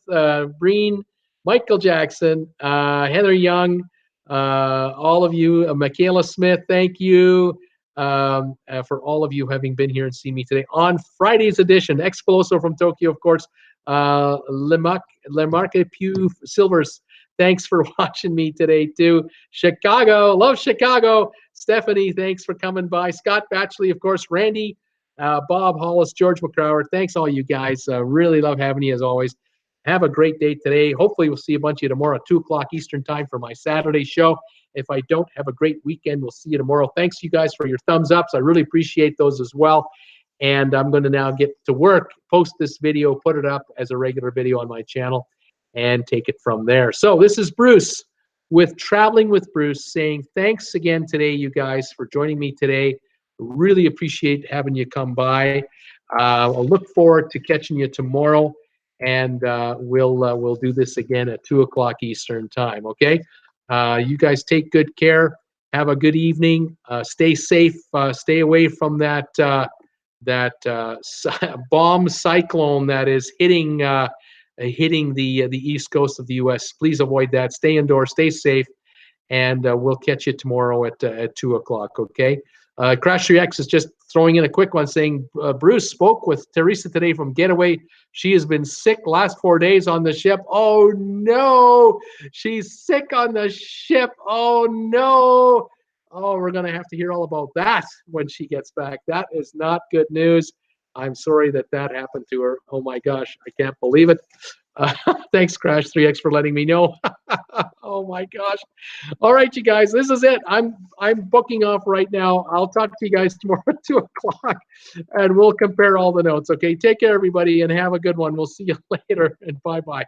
S1: Breen, Michael Jackson, Heather Young, all of you, Michaela Smith, thank you for all of you having been here and seen me today on Friday's edition. Exploso from Tokyo, of course. Lemarque Pew Silvers, thanks for watching me today too. Chicago, love Chicago. Stephanie, thanks for coming by. Scott Batchley, of course. Randy, Bob Hollis, George McCrower. Thanks all you guys. Really love having you as always. Have a great day today. Hopefully we'll see a bunch of you tomorrow at 2 o'clock Eastern time for my Saturday show. If I don't, have a great weekend. We'll see you tomorrow. Thanks you guys for your thumbs ups. I really appreciate those as well. And I'm going to now get to work, post this video, put it up as a regular video on my channel, and take it from there. So this is Bruce with Traveling with Bruce saying thanks again today, you guys, for joining me today. Really appreciate having you come by. I'll look forward to catching you tomorrow. And we'll do this again at 2 o'clock Eastern time, okay? You guys take good care. Have a good evening. Stay safe. Stay away from that bomb cyclone that is hitting the east coast of the U.S. Please avoid that. Stay indoors. Stay safe. And we'll catch you tomorrow at 2 o'clock, okay? Crash 3X is just throwing in a quick one saying, Bruce spoke with Teresa today from Getaway. She has been sick last 4 days on the ship. Oh, no. She's sick on the ship. Oh, no. Oh, we're going to have to hear all about that when she gets back. That is not good news. I'm sorry that happened to her. Oh, my gosh. I can't believe it. Thanks, Crash 3X, for letting me know. Oh, my gosh. All right, you guys, this is it. I'm booking off right now. I'll talk to you guys tomorrow at 2 o'clock, and we'll compare all the notes. Okay, take care, everybody, and have a good one. We'll see you later, and bye-bye.